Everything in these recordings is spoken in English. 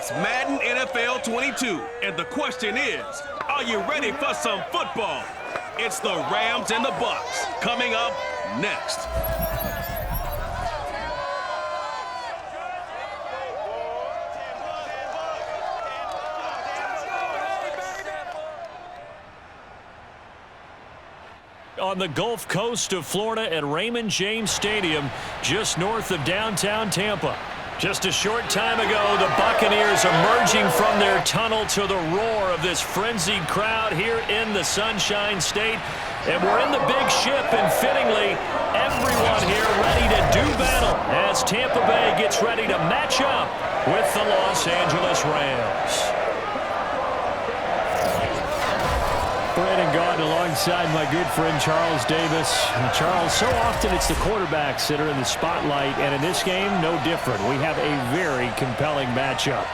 It's Madden NFL 22, and the question is, are you ready for some football? It's the Rams and the Bucs coming up next. On the Gulf Coast of Florida at Raymond James Stadium, just north of downtown Tampa. Just a short time ago, the Buccaneers emerging from their tunnel to the roar of this frenzied crowd here in the Sunshine State. And we're in the big ship, and fittingly, everyone here ready to do battle as Tampa Bay gets ready to match up with the Los Angeles Rams. Brandon Gaudin alongside my good friend Charles Davis. And Charles, so often it's the quarterbacks that are in the spotlight, and in this game, no different. We have a very compelling matchup.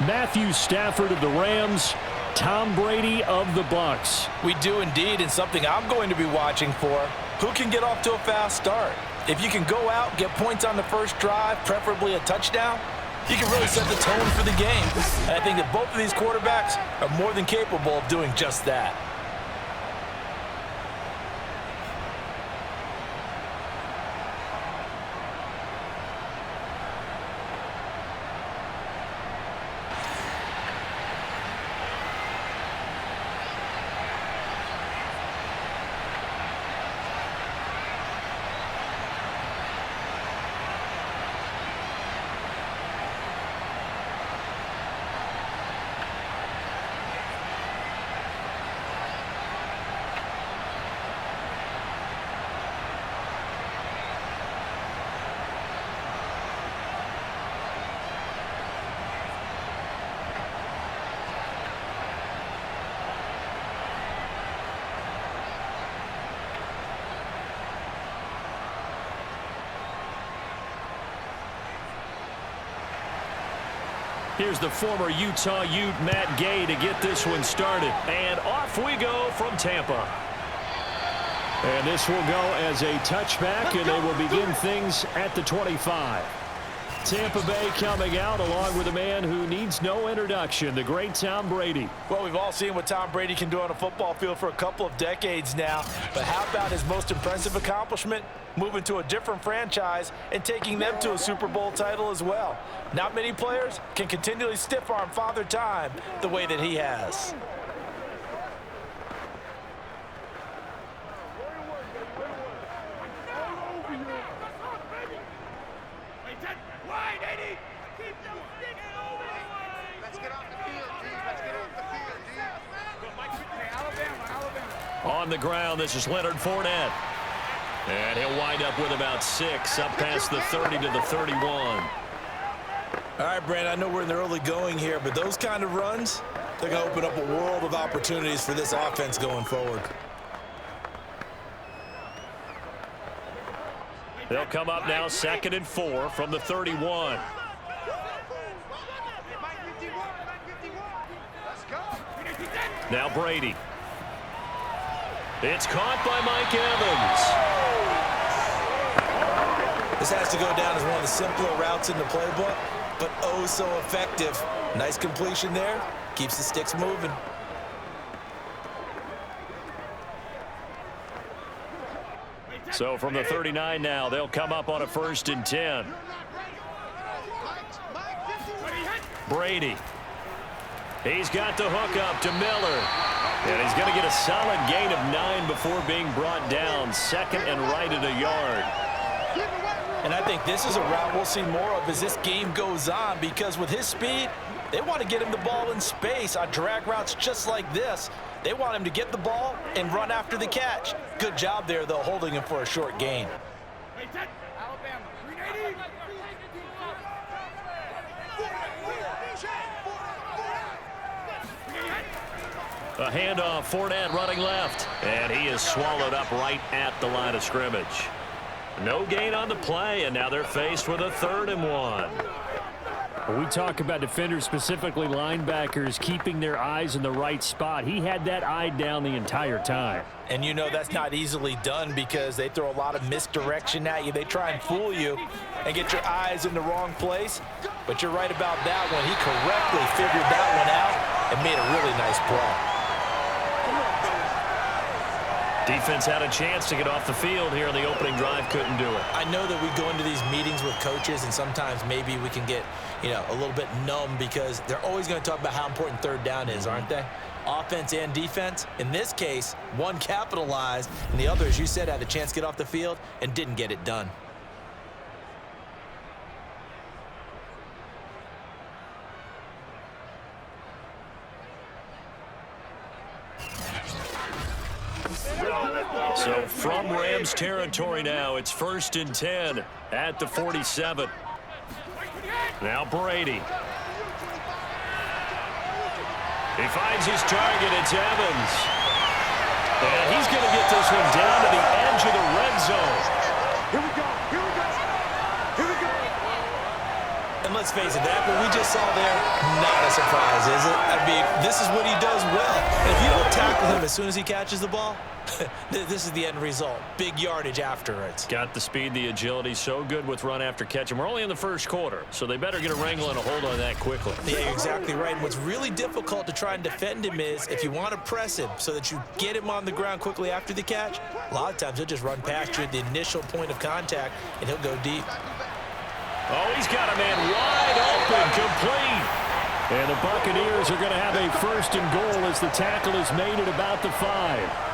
Matthew Stafford of the Rams, Tom Brady of the Bucs. We do indeed, and something I'm going to be watching for. Who can get off to a fast start? If you can go out, get points on the first drive, preferably a touchdown, you can really set the tone for the game. And I think that both of these quarterbacks are more than capable of doing just that. Here's the former Utah Ute, Matt Gay, to get this one started. And off we go from Tampa. And this will go as a touchback, and they will begin things at the 25. Tampa Bay coming out along with a man who needs no introduction, the great Tom Brady. Well, we've all seen what Tom Brady can do on a football field for a couple of decades now. But how about his most impressive accomplishment? Moving to a different franchise and taking them to a Super Bowl title as well. Not many players can continually stiff-arm Father Time the way that he has. On the ground, this is Leonard Fournette. And he'll wind up with about 6, up past the 30 to the 31. All right, Brandon, I know we're in the early going here, but those kind of runs, they're going to open up a world of opportunities for this offense going forward. They'll come up now 2nd and 4 from the 31. Now Brady. It's caught by Mike Evans. This has to go down as one of the simpler routes in the playbook, but oh so effective. Nice completion there. Keeps the sticks moving. So from the 39 now, they'll come up on a 1st and 10. Brady. He's got the hook up to Miller. And he's going to get a solid gain of 9 before being brought down. 2nd and right at a yard. And I think this is a route we'll see more of as this game goes on, because with his speed, they want to get him the ball in space on drag routes just like this. They want him to get the ball and run after the catch. Good job there, though, holding him for a short gain. A handoff, Fournette running left. And he is swallowed up right at the line of scrimmage. No gain on the play, and now they're faced with a 3rd and 1. When we talk about defenders, specifically linebackers, keeping their eyes in the right spot, he had that eye down the entire time. And you know that's not easily done because they throw a lot of misdirection at you. They try and fool you and get your eyes in the wrong place. But you're right about that one. He correctly figured that one out and made a really nice play. Defense had a chance to get off the field here on the opening drive, couldn't do it. I know that we go into these meetings with coaches, and sometimes maybe we can get, a little bit numb because they're always going to talk about how important third down is, aren't they? Offense and defense. In this case, one capitalized, and the other, as you said, had a chance to get off the field and didn't get it done. So from Rams territory now, it's 1st and 10 at the 47. Now Brady. He finds his target. It's Evans. And he's going to get this one down to the edge of the red zone. Here we go. Here we go. Here we go. And let's face it, that what we just saw there, not a surprise, is it? I mean, this is what he does well. And if you don't tackle him as soon as he catches the ball, this is the end result. Big yardage afterwards. Got the speed, the agility, so good with run after catch. And we're only in the first quarter, so they better get a wrangle and a hold on that quickly. Yeah, you're exactly right. And what's really difficult to try and defend him is if you want to press him so that you get him on the ground quickly after the catch, a lot of times he'll just run past you at the initial point of contact, and he'll go deep. Oh, he's got a man wide open, complete. And the Buccaneers are going to have a 1st and goal as the tackle is made at about the 5.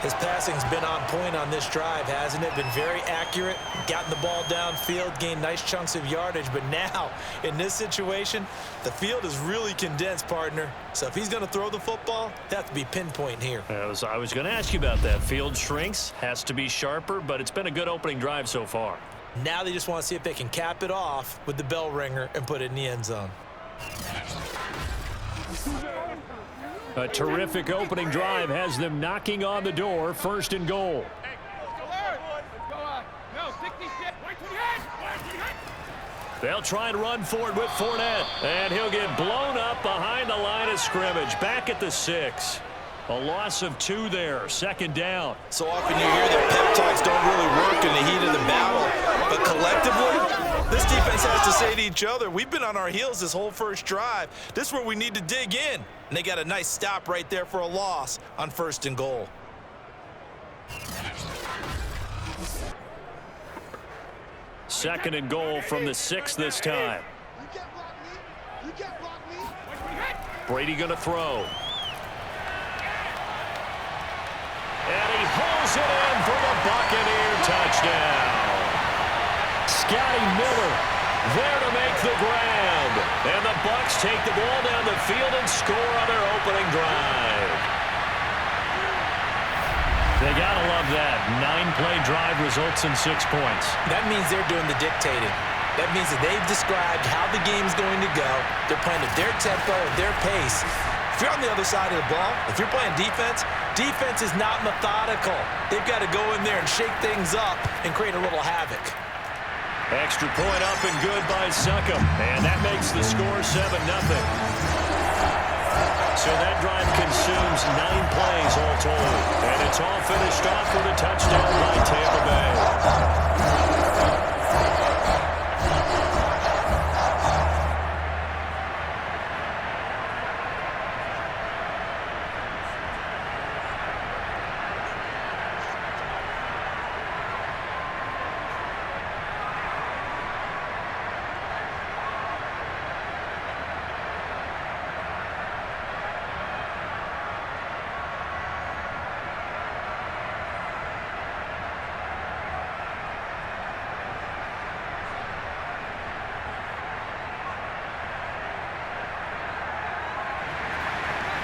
His passing's been on point on this drive, hasn't it? Been very accurate, gotten the ball downfield, gained nice chunks of yardage. But now, in this situation, the field is really condensed, partner. So if he's going to throw the football, that has to be pinpoint here. I was going to ask you about that. Field shrinks, has to be sharper, but it's been a good opening drive so far. Now they just want to see if they can cap it off with the bell ringer and put it in the end zone. A terrific opening drive has them knocking on the door. 1st and goal. They'll try and run forward with Fournette. And he'll get blown up behind the line of scrimmage. Back at the 6. A loss of 2 there. 2nd down. So often you hear that pep talks don't really work in the heat of the battle. But collectively, this defense has to say to each other, we've been on our heels this whole first drive. This is where we need to dig in. And they got a nice stop right there for a loss on 1st and goal. Second and goal from the 6 this time. Brady going to throw. And he hauls it in for the Buccaneer touchdown. Scotty Miller there to make the grab. And the Bucs take the ball down the field and score on their opening drive. They got to love that. 9-play drive results in 6 points. That means they're doing the dictating. That means that they've described how the game's going to go. They're playing at their tempo, at their pace. If you're on the other side of the ball, if you're playing defense, defense is not methodical. They've got to go in there and shake things up and create a little havoc. Extra point up and good by Succop. And that makes the score 7-0. So that drive consumes 9 plays all told. And it's all finished off with a touchdown by Tampa Bay.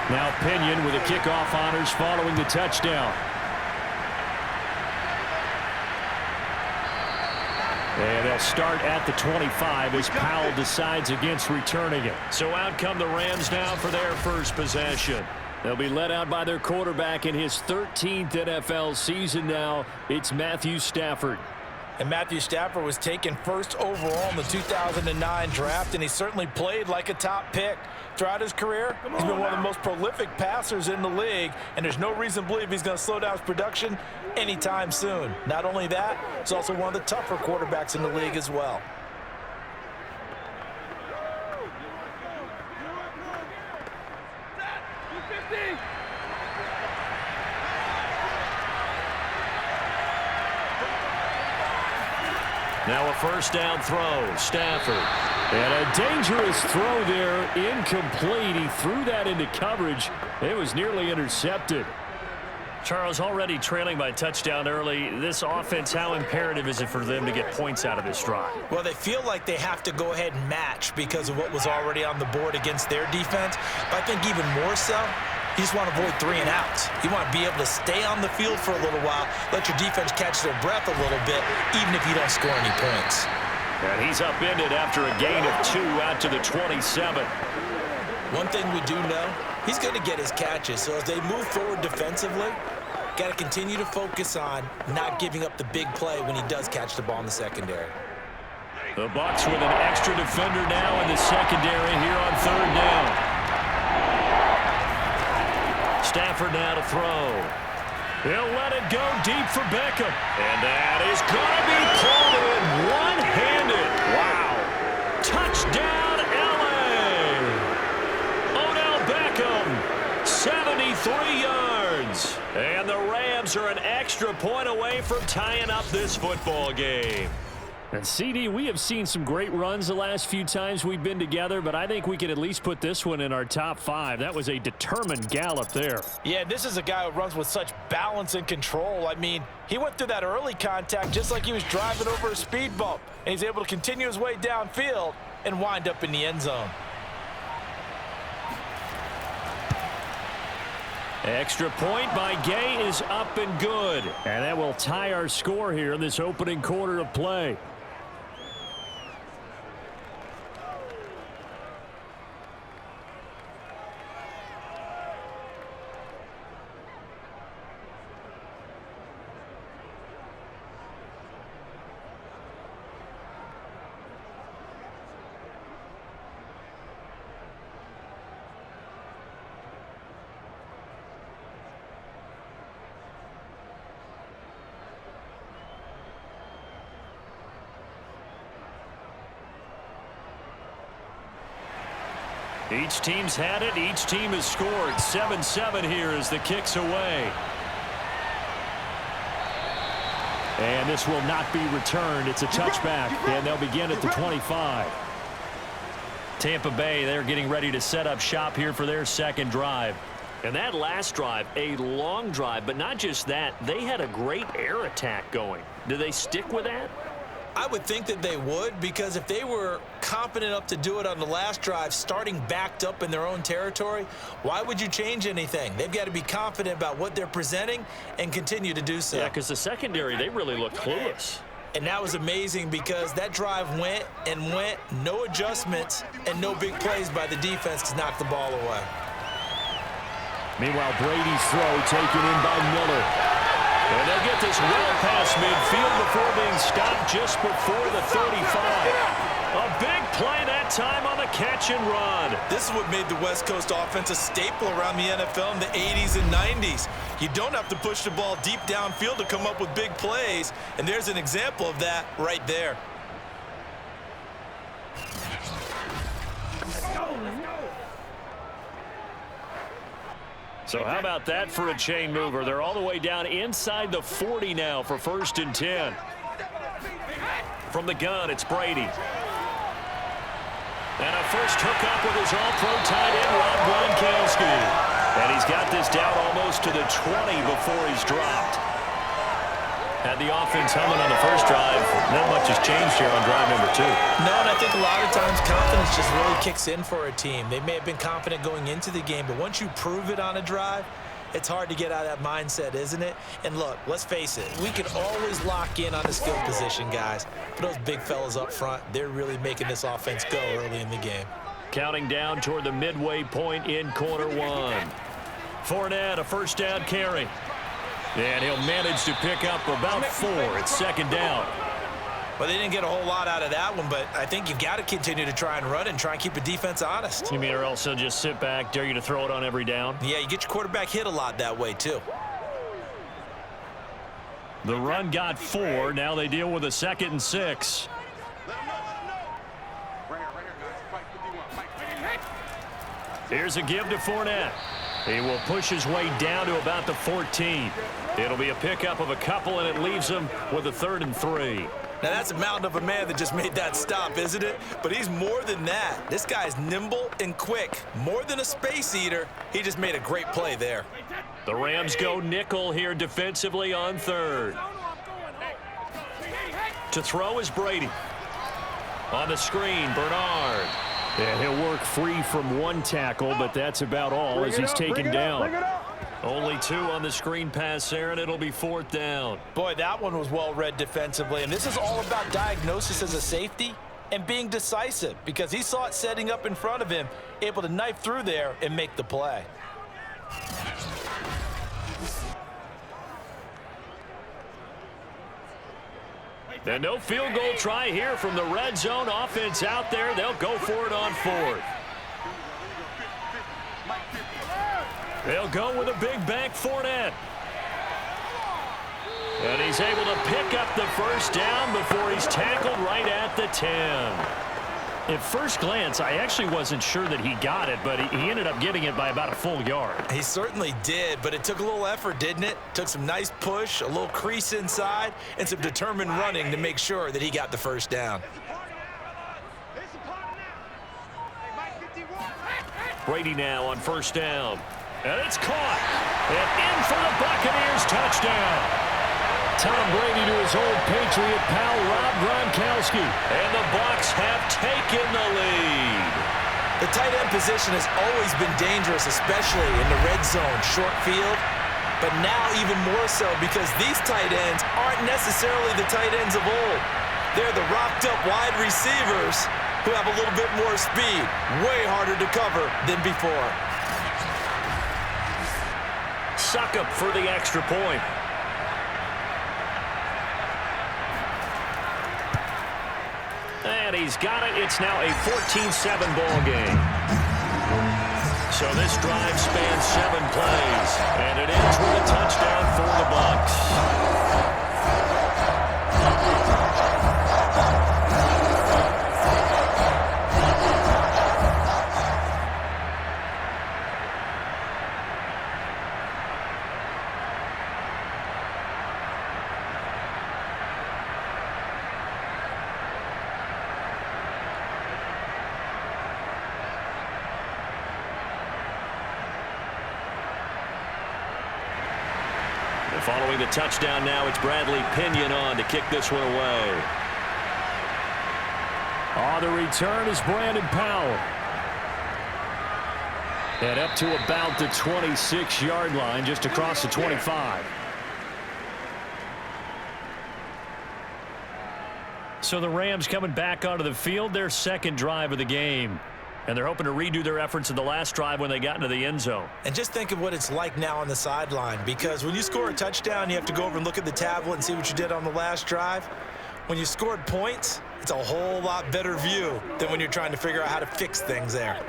Now Pinion with the kickoff honors following the touchdown. And they'll start at the 25 as Powell decides against returning it. So out come the Rams now for their first possession. They'll be led out by their quarterback in his 13th NFL season now. It's Matthew Stafford. And Matthew Stafford was taken first overall in the 2009 draft, and he certainly played like a top pick. Throughout his career, he's been one of the most prolific passers in the league, and there's no reason to believe he's going to slow down his production anytime soon. Not only that, he's also one of the tougher quarterbacks in the league as well. Now a first down throw, Stafford. And a dangerous throw there, incomplete. He threw that into coverage. It was nearly intercepted. Charles, already trailing by touchdown early. This offense, how imperative is it for them to get points out of this drive? Well, they feel like they have to go ahead and match because of what was already on the board against their defense. But I think even more so, you just want to avoid 3 and outs. You want to be able to stay on the field for a little while, let your defense catch their breath a little bit, even if you don't score any points. And he's upended after a gain of 2 out to the 27. One thing we do know, he's going to get his catches. So as they move forward defensively, got to continue to focus on not giving up the big play when he does catch the ball in the secondary. The Bucs with an extra defender now in the secondary here on 3rd down. Stafford now to throw. He'll let it go deep for Beckham. And that is going to be pulled in one-handed. Wow. Touchdown, L.A. Odell Beckham, 73 yards. And the Rams are an extra point away from tying up this football game. And CD, we have seen some great runs the last few times we've been together, but I think we can at least put this one in our top 5. That was a determined gallop there. Yeah, this is a guy who runs with such balance and control. I mean, he went through that early contact just like he was driving over a speed bump, and he's able to continue his way downfield and wind up in the end zone. Extra point by Gay is up and good. And that will tie our score here in this opening quarter of play. Each team's had it. Each team has scored. 7-7 here as the kick's away. And this will not be returned. It's a touchback, and they'll begin at the 25. Tampa Bay, they're getting ready to set up shop here for their second drive. And that last drive, a long drive, but not just that. They had a great air attack going. Do they stick with that? I would think that they would, because if they were confident enough to do it on the last drive, starting backed up in their own territory, why would you change anything? They've got to be confident about what they're presenting and continue to do so. Yeah, because the secondary, they really looked clueless. And that was amazing because that drive went and went, no adjustments and no big plays by the defense to knock the ball away. Meanwhile, Brady's throw taken in by Miller. And they'll get this well past midfield before being stopped just before the 35. A big play that time on the catch and run. This is what made the West Coast offense a staple around the NFL in the 80s and 90s. You don't have to push the ball deep downfield to come up with big plays, and there's an example of that right there. So how about that for a chain mover? They're all the way down inside the 40 now for 1st and 10. From the gun, it's Brady. And a first hookup with his all-pro tight end, Rob Gronkowski. And he's got this down almost to the 20 before he's dropped. Had the offense humming on the first drive. Not much has changed here on drive number 2. No, and I think a lot of times confidence just really kicks in for a team. They may have been confident going into the game, but once you prove it on a drive, it's hard to get out of that mindset, isn't it? And look, let's face it, we can always lock in on the skill position, guys. But those big fellas up front, they're really making this offense go early in the game. Counting down toward the midway point in quarter 1. Fournette, a first down carry. And he'll manage to pick up about 4. It's 2nd down. Well, they didn't get a whole lot out of that one, but I think you've got to continue to try and run and try and keep the defense honest. You mean or else they'll just sit back, dare you to throw it on every down? Yeah, you get your quarterback hit a lot that way, too. The run got 4. Now they deal with a 2nd and 6. Here's a give to Fournette. He will push his way down to about the 14. It'll be a pickup of a couple, and it leaves him with a 3rd and 3. Now, that's a mountain of a man that just made that stop, isn't it? But he's more than that. This guy's nimble and quick. More than a space eater. He just made a great play there. The Rams go nickel here defensively on 3rd. To throw is Brady. On the screen, Bernard. And he'll work free from 1 tackle, but that's about all as he's taken down. Only 2 on the screen pass there, and it'll be 4th down. Boy, that one was well read defensively, and this is all about diagnosis as a safety and being decisive because he saw it setting up in front of him, able to knife through there and make the play. And no field goal try here from the red zone. Offense out there. They'll go for it on 4th. They'll go with a big bank Fournette. And he's able to pick up the 1st down before he's tackled right at the 10. At first glance, I actually wasn't sure that he got it, but he ended up getting it by about a full yard. He certainly did, but it took a little effort, didn't it? Took some nice push, a little crease inside, and some determined running to make sure that he got the 1st down. Brady now on 1st down. And it's caught. And in for the Buccaneers touchdown. Tom Brady to his old Patriot pal, Rob Gronkowski. And the Bucs have taken the lead. The tight end position has always been dangerous, especially in the red zone, short field. But now even more so because these tight ends aren't necessarily the tight ends of old. They're the rocked-up wide receivers who have a little bit more speed, way harder to cover than before. Suck up for the extra point. And he's got it. It's now a 14-7 ball game. So this drive spans 7 plays, and it ends with a touchdown for the Bucs. Following the touchdown now, it's Bradley Pinion on to kick this one away. On the return is Brandon Powell. And up to about the 26-yard line, just across the 25. So the Rams coming back onto the field, their 2nd drive of the game. And they're hoping to redo their efforts in the last drive when they got into the end zone. And just think of what it's like now on the sideline, because when you score a touchdown, you have to go over and look at the tablet and see what you did on the last drive. When you scored points, it's a whole lot better view than when you're trying to figure out how to fix things there.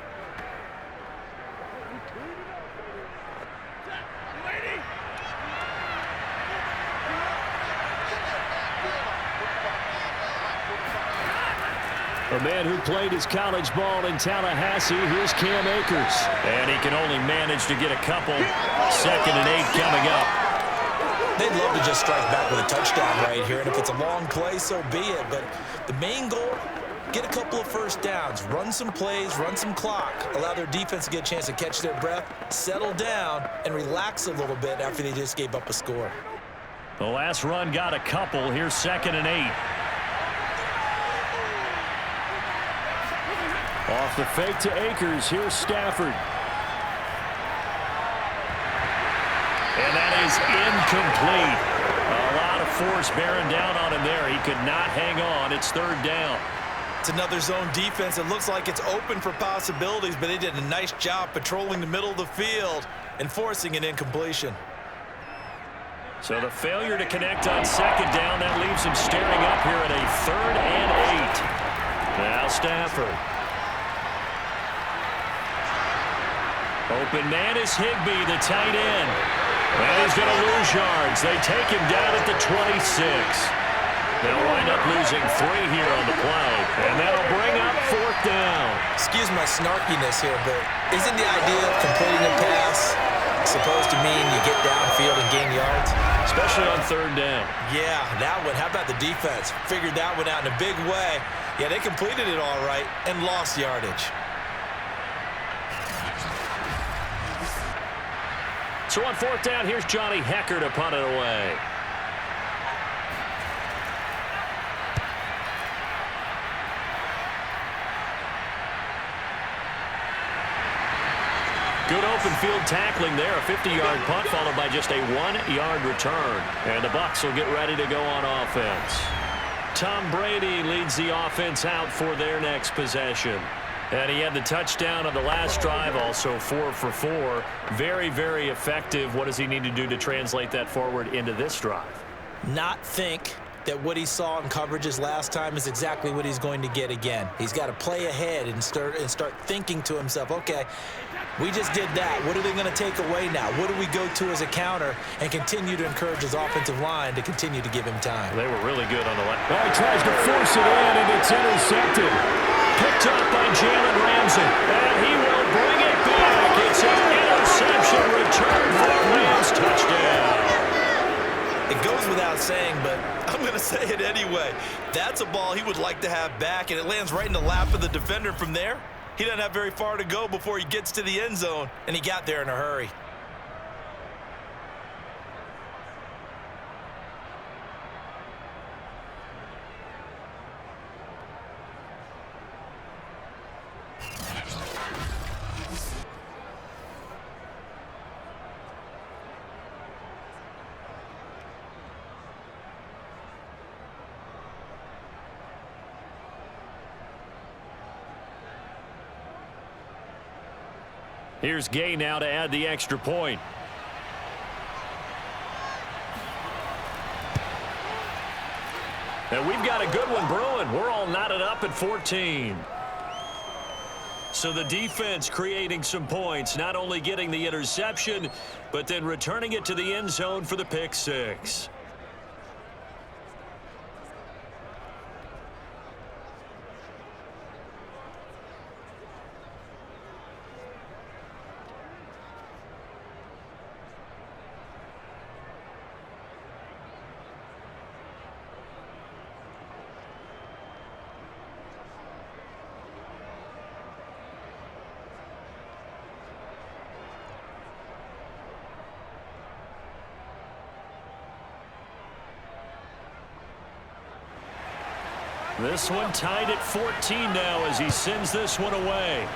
A man who played his college ball in Tallahassee, here's Cam Akers. And he can only manage to get a couple. 2nd and 8 coming up. They'd love to just strike back with a touchdown right here, and if it's a long play, so be it. But the main goal, get a couple of 1st downs, run some plays, run some clock, allow their defense to get a chance to catch their breath, settle down, and relax a little bit after they just gave up a score. The last run got a couple. Here's 2nd and 8. Off the fake to Akers. Here's Stafford. And that is incomplete. A lot of force bearing down on him there. He could not hang on. It's 3rd down. It's another zone defense. It looks like it's open for possibilities, but they did a nice job patrolling the middle of the field and forcing an incompletion. So the failure to connect on second down, that leaves him staring up here at a 3rd and 8. Now Stafford. Open man is Higbee, the tight end. And he's going to lose yards. They take him down at the 26. They'll wind up losing 3 here on the play. And that'll bring up 4th down. Excuse my snarkiness here, but isn't the idea of completing a pass supposed to mean you get downfield and gain yards? Especially on 3rd down. Yeah, that one. How about the defense? Figured that one out in a big way. Yeah, they completed it all right and lost yardage. So on 4th down, here's Johnny Hecker to punt it away. Good open field tackling there. A 50-yard punt followed by just a 1-yard return. And the Bucs will get ready to go on offense. Tom Brady leads the offense out for their next possession. And he had the touchdown on the last drive, also 4 for 4. Very, very effective. What does he need to do to translate that forward into this drive? Not think that what he saw in coverages last time is exactly what he's going to get again. He's got to play ahead and start thinking to himself, okay, we just did that. What are they going to take away now? What do we go to as a counter? And continue to encourage his offensive line to continue to give him time. They were really good on the left. Well, he tries to force it in, and it's intercepted. Picked up by Ramsey. And he will bring it back. It's an interception return for a Rams touchdown. It goes without saying, but I'm going to say it anyway. That's a ball he would like to have back, and it lands right in the lap of the defender from there. He doesn't have very far to go before he gets to the end zone, and he got there in a hurry. Here's Gay now to add the extra point. And we've got a good one brewing. We're all knotted up at 14. So the defense creating some points, not only getting the interception, but then returning it to the end zone for the pick 6. This one tied at 14 now as he sends this one away.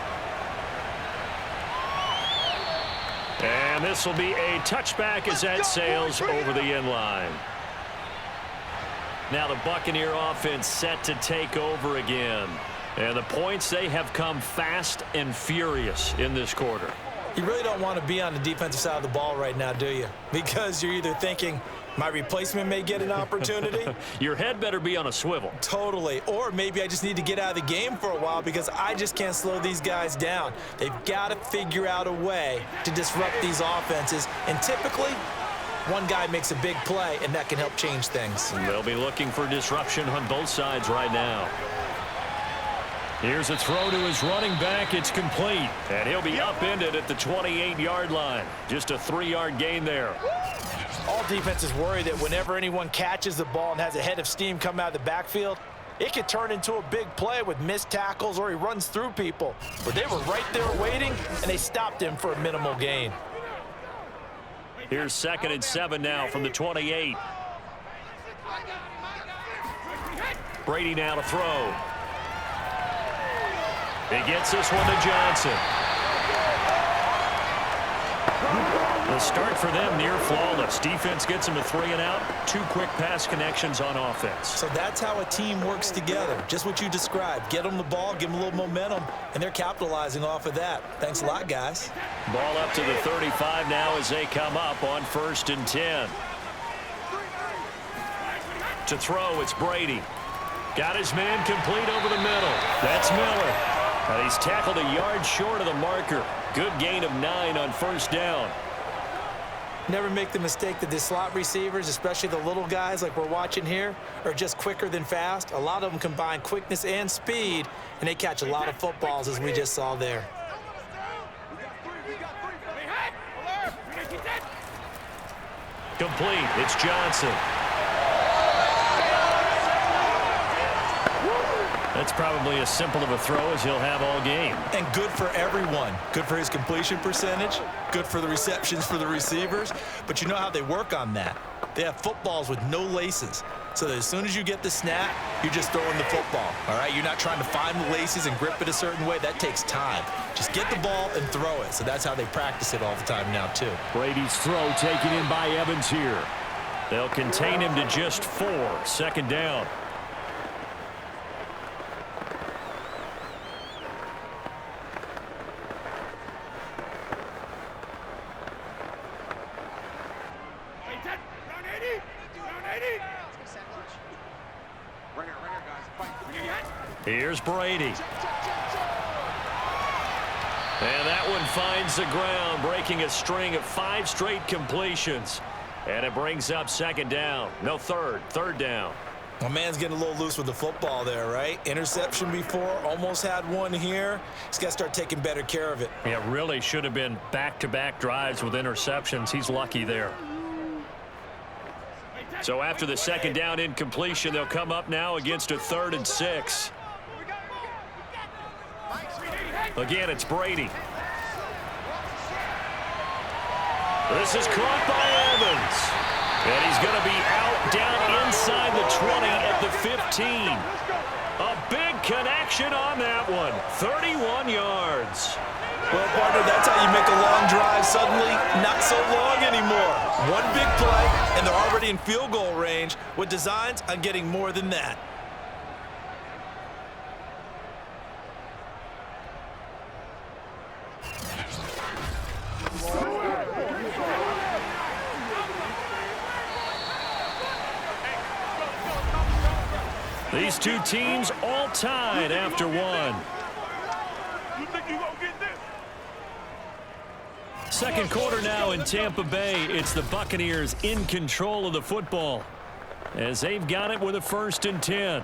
And this will be a touchback as that sails over the end line. Now the Buccaneer offense set to take over again. And the points, they have come fast and furious in this quarter. You really don't want to be on the defensive side of the ball right now, do you? Because you're either thinking, my replacement may get an opportunity. Your head better be on a swivel. Totally. Or maybe I just need to get out of the game for a while because I just can't slow these guys down. They've got to figure out a way to disrupt these offenses. And typically, one guy makes a big play, and that can help change things. And they'll be looking for disruption on both sides right now. Here's a throw to his running back. It's complete. And he'll be upended at the 28-yard line. Just a 3-yard gain there. All defenses worry that whenever anyone catches the ball and has a head of steam come out of the backfield, it could turn into a big play with missed tackles or he runs through people. But they were right there waiting, and they stopped him for a minimal gain. Here's 2nd and 7 now from the 28. Brady now to throw. He gets this one to Johnson. The start for them near flawless. Defense gets them to 3 and out. 2 quick pass connections on offense. So that's how a team works together. Just what you described. Get them the ball, give them a little momentum, and they're capitalizing off of that. Thanks a lot, guys. Ball up to the 35 now as they come up on 1st and 10. to throw. It's Brady. Got his man complete over the middle. That's Miller. And he's tackled a yard short of the marker. Good gain of 9 on first down. Never make the mistake that the slot receivers, especially the little guys like we're watching here, are just quicker than fast. A lot of them combine quickness and speed, and they catch a lot of footballs, as we just saw there. Complete. It's Johnson. That's probably as simple of a throw as he'll have all game. And good for everyone. Good for his completion percentage. Good for the receptions for the receivers. But you know how they work on that. They have footballs with no laces. So that as soon as you get the snap, you're just throwing the football. All right? You're not trying to find the laces and grip it a certain way. That takes time. Just get the ball and throw it. So that's how they practice it all the time now, too. Brady's throw taken in by Evans here. They'll contain him to just 4. Second down. Here's Brady. And that one finds the ground, breaking a string of 5 straight completions. And it brings up second down. No, third down. My man's getting a little loose with the football there, right? Interception before, almost had one here. He's got to start taking better care of it. Yeah, really should have been back-to-back drives with interceptions. He's lucky there. So after the second down incompletion, they'll come up now against a 3rd and 6. Again, it's Brady. This is caught by Evans. And he's going to be out down inside the 20 at the 15. A big connection on that one. 31 yards. Well, partner, that's how you make a long drive suddenly not so long anymore. One big play, and they're already in field goal range with designs on getting more than that. These two teams all tied after one. Second quarter now in Tampa Bay. It's the Buccaneers in control of the football as they've got it with a 1st and 10.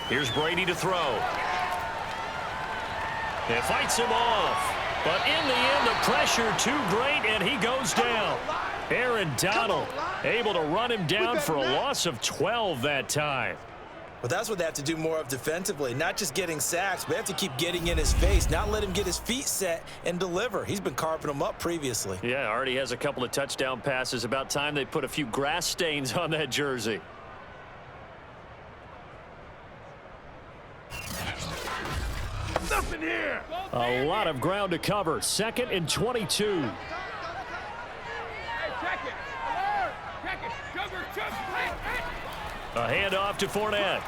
Here's Brady to throw. It fights him off. But in the end, the pressure too great, and he goes down. Aaron Donald able to run him down for a loss of 12 that time. Well, that's what they have to do more of defensively. Not just getting sacks, but they have to keep getting in his face, not let him get his feet set and deliver. He's been carving them up previously. Yeah, already has a couple of touchdown passes. About time they put a few grass stains on that jersey. Nothing here. A lot of ground to cover. 2nd and 22. A handoff to Fournette.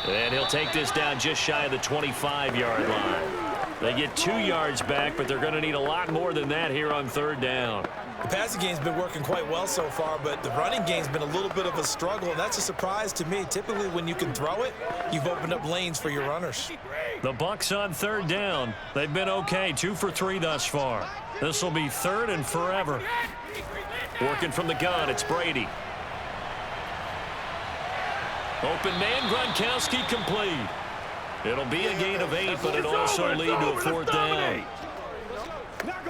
And he'll take this down just shy of the 25-yard line. They get 2 yards back, but they're going to need a lot more than that here on 3rd down. The passing game's been working quite well so far, but the running game's been a little bit of a struggle, and that's a surprise to me. Typically, when you can throw it, you've opened up lanes for your runners. The Bucs on 3rd down. They've been okay, 2 for 3 thus far. This will be 3rd and forever. Working from the gun, it's Brady. Open man, Gronkowski complete. It'll be a gain of 8, but it'll also lead to a 4th down.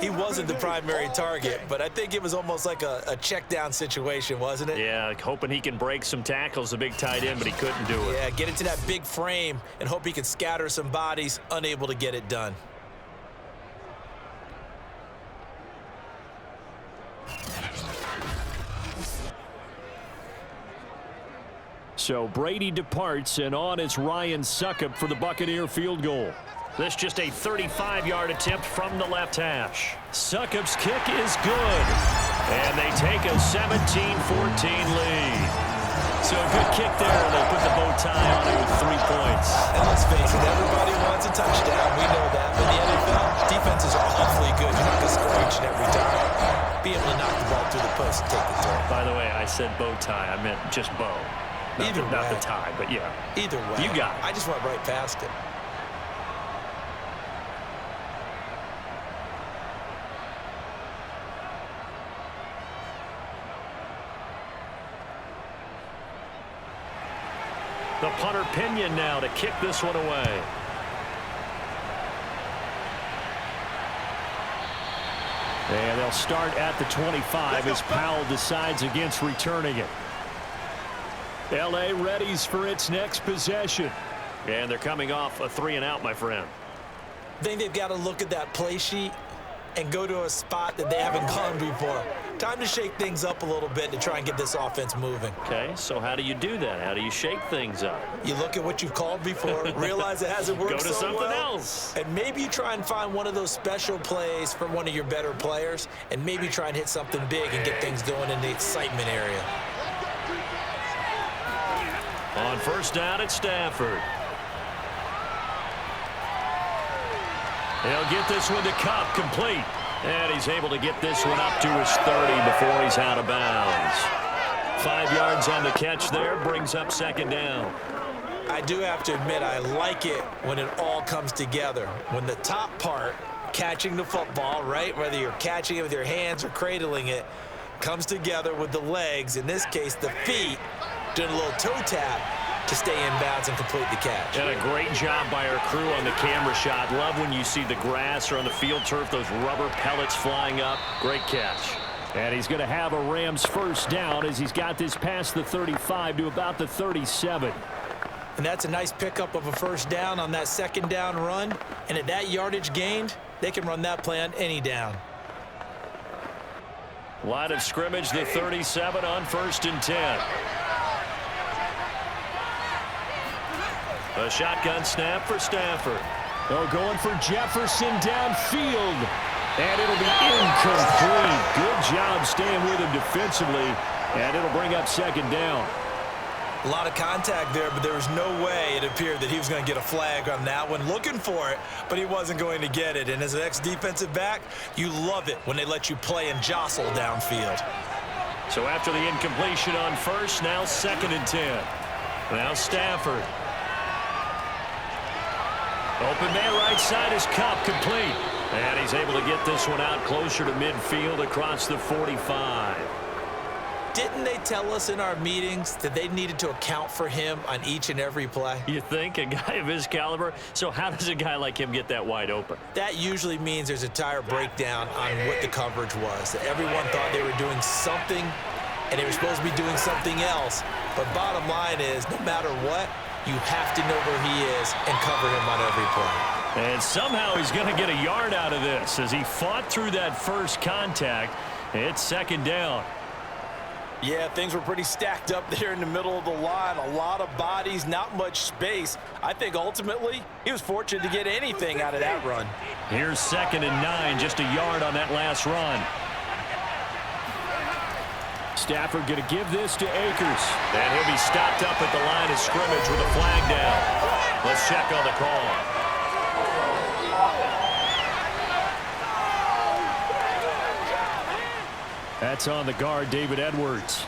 He wasn't the primary target, but I think it was almost like a check down situation, wasn't it? Yeah, hoping he can break some tackles, a big tight end, but he couldn't do it. Yeah, get into that big frame and hope he can scatter some bodies, unable to get it done. So Brady departs, and on is Ryan Succop for the Buccaneer field goal. This just a 35-yard attempt from the left hash. Succop's kick is good. And they take a 17-14 lead. So a good kick there, and they put the bow tie on it with 3 points. And let's face it, everybody wants a touchdown. We know that. But in the NFL, defenses are awfully good. You're not going to score each and every time. Be able to knock the ball through the post and take the throw. By the way, I said bow tie. I meant just bow. Not the tie, but yeah. Either way. You got it. I just went right past it. The punter Pinion now to kick this one away. And they'll start at the 25 as Powell decides against returning it. L.A. readies for its next possession. And they're coming off a 3-and-out, my friend. I think they've got to look at that play sheet and go to a spot that they haven't gone before. Time to shake things up a little bit to try and get this offense moving. Okay, so how do you do that? How do you shake things up? You look at what you've called before, realize it hasn't worked Go to so something well, else. and maybe you try and find one of those special plays from one of your better players, and maybe try and hit something big and get things going in the excitement area. On first down, it's Stafford. He'll get this one to Cup, complete. And he's able to get this one up to his 30 before he's out of bounds. 5 yards on the catch there, brings up second down. I do have to admit, I like it when it all comes together. When the top part, catching the football, right, whether you're catching it with your hands or cradling it, comes together with the legs, in this case the feet, doing a little toe tap to stay in bounds and complete the catch. And a great job by our crew on the camera shot. Love when you see the grass or on the field turf, those rubber pellets flying up. Great catch. And he's going to have a Rams first down as he's got this past the 35 to about the 37. And that's a nice pickup of a first down on that second down run. And at that yardage gained, they can run that play on any down. Line of scrimmage, the 37 on 1st and 10. A shotgun snap for Stafford. Oh, going for Jefferson downfield. And it'll be incomplete. Good job staying with him defensively. And it'll bring up second down. A lot of contact there, but there was no way it appeared that he was going to get a flag on that one. Looking for it, but he wasn't going to get it. And as an ex-defensive back, you love it when they let you play and jostle downfield. So after the incompletion on first, now 2nd and 10. Now Stafford. Open man right side is Cup, complete. And he's able to get this one out closer to midfield across the 45. Didn't they tell us in our meetings that they needed to account for him on each and every play? You think? A guy of his caliber? So how does a guy like him get that wide open? That usually means there's a entire breakdown on what the coverage was. That everyone thought they were doing something, and they were supposed to be doing something else. But bottom line is, no matter what, you have to know where he is and cover him on every play. And somehow he's going to get a yard out of this as he fought through that first contact. It's second down. Yeah, things were pretty stacked up there in the middle of the line. A lot of bodies, not much space. I think ultimately he was fortunate to get anything out of that run. Here's 2nd and 9, just a yard on that last run. Stafford going to give this to Akers. And he'll be stopped up at the line of scrimmage with a flag down. Let's check on the call. That's on the guard, David Edwards.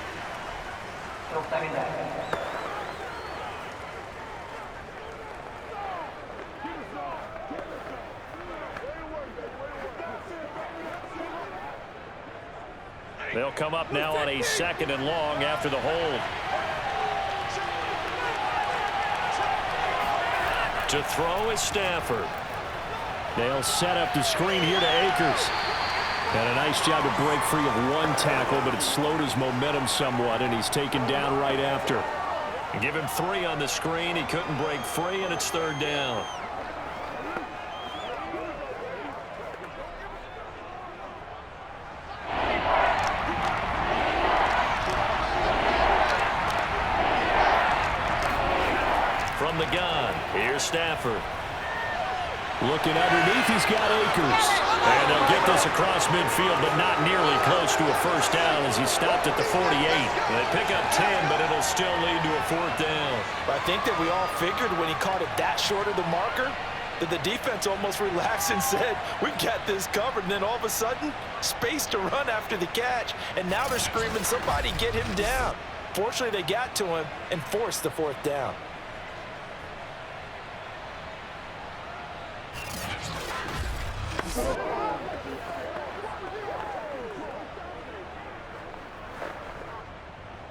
They'll come up now on a 2nd and long after the hold. To throw is Stafford. They'll set up the screen here to Akers. And a nice job to break free of one tackle, but it slowed his momentum somewhat, and he's taken down right after. Give him 3 on the screen. He couldn't break free, and it's 3rd down. From the gun, here's Stafford. Looking underneath, he's got Akers. And they'll get this across midfield, but not nearly close to a first down as he stopped at the 48. They pick up 10, but it'll still lead to a fourth down. I think that we all figured when he caught it that short of the marker that the defense almost relaxed and said, we've got this covered. And then all of a sudden, space to run after the catch. And now they're screaming, somebody get him down. Fortunately, they got to him and forced the fourth down.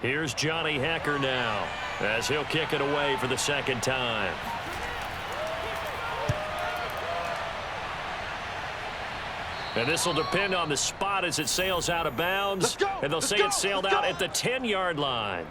Here's Johnny Hacker now as he'll kick it away for the second time. And this will depend on the spot as it sails out of bounds. And they'll say it sailed out at the 10-yard line.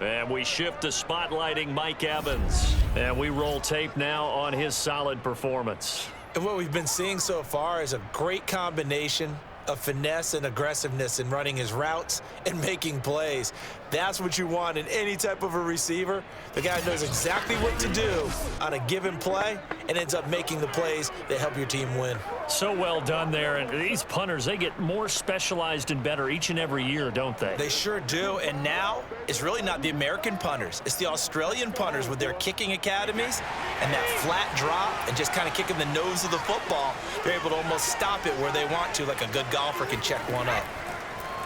And we shift to spotlighting Mike Evans. And we roll tape now on his solid performance. And what we've been seeing so far is a great combination of finesse and aggressiveness in running his routes and making plays. That's what you want in any type of a receiver. The guy knows exactly what to do on a given play and ends up making the plays that help your team win. So well done there. And these punters, they get more specialized and better each and every year, don't they? They sure do. And now it's really not the American punters. It's the Australian punters with their kicking academies and that flat drop and just kind of kicking the nose of the football. They're able to almost stop it where they want to, like a good golfer can check one up.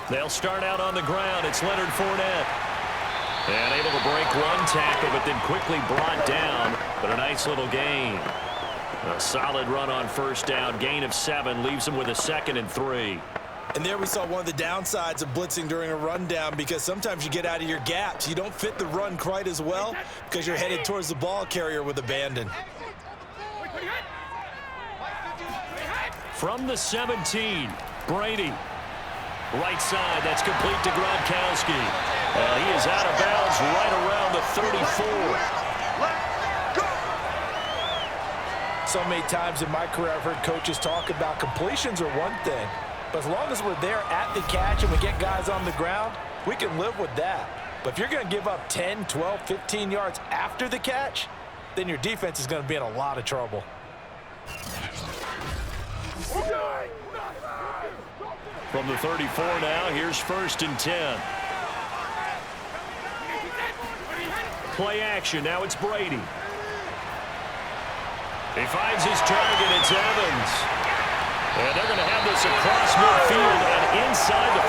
They'll start out on the ground. It's Leonard Fournette. And able to break one tackle, but then quickly brought down. But a nice little gain. A solid run on first down. Gain of 7 leaves him with a 2nd and 3. And there we saw one of the downsides of blitzing during a rundown, because sometimes you get out of your gaps. You don't fit the run quite as well because you're headed towards the ball carrier with abandon. From the 17, Brady. Right side, that's complete to Gronkowski. And he is out of bounds right around the 34. So many times in my career I've heard coaches talk about completions are one thing, but as long as we're there at the catch and we get guys on the ground, we can live with that. But if you're going to give up 10, 12, 15 yards after the catch, then your defense is going to be in a lot of trouble. From the 34 now, here's 1st and 10. Play action, now it's Brady. He finds his target, it's Evans. And they're going to have this across midfield and inside the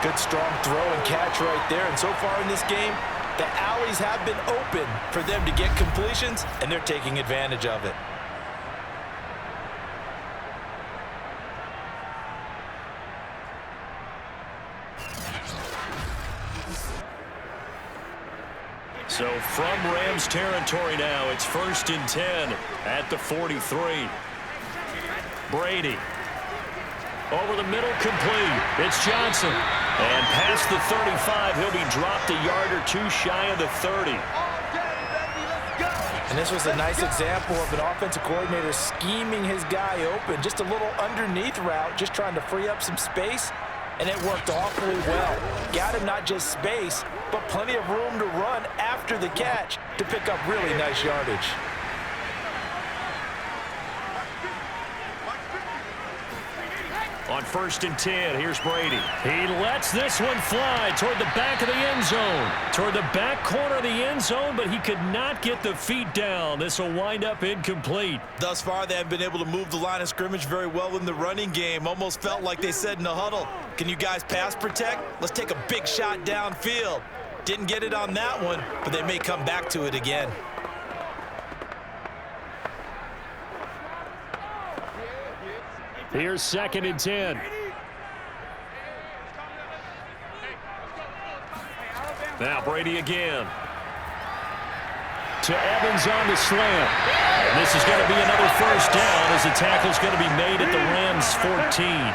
45. Good strong throw and catch right there. And so far in this game, the alleys have been open for them to get completions, and they're taking advantage of it. So from Rams territory now, it's 1st and 10 at the 43. Brady. Over the middle, complete. It's Johnson. And past the 35, he'll be dropped a yard or 2 shy of the 30. And this was a nice example of an offensive coordinator scheming his guy open. Just a little underneath route, just trying to free up some space. And it worked awfully well. Got him not just space, but plenty of room to run after the catch to pick up really nice yardage. On 1st and 10, here's Brady. He lets this one fly toward the back of the end zone. Toward the back corner of the end zone, but he could not get the feet down. This will wind up incomplete. Thus far, they haven't been able to move the line of scrimmage very well in the running game. Almost felt like they said in the huddle, can you guys pass protect? Let's take a big shot downfield. Didn't get it on that one, but they may come back to it again. Here's 2nd and 10. Now Brady again. To Evans on the slant. And this is going to be another first down as the tackle's going to be made at the Rams 14.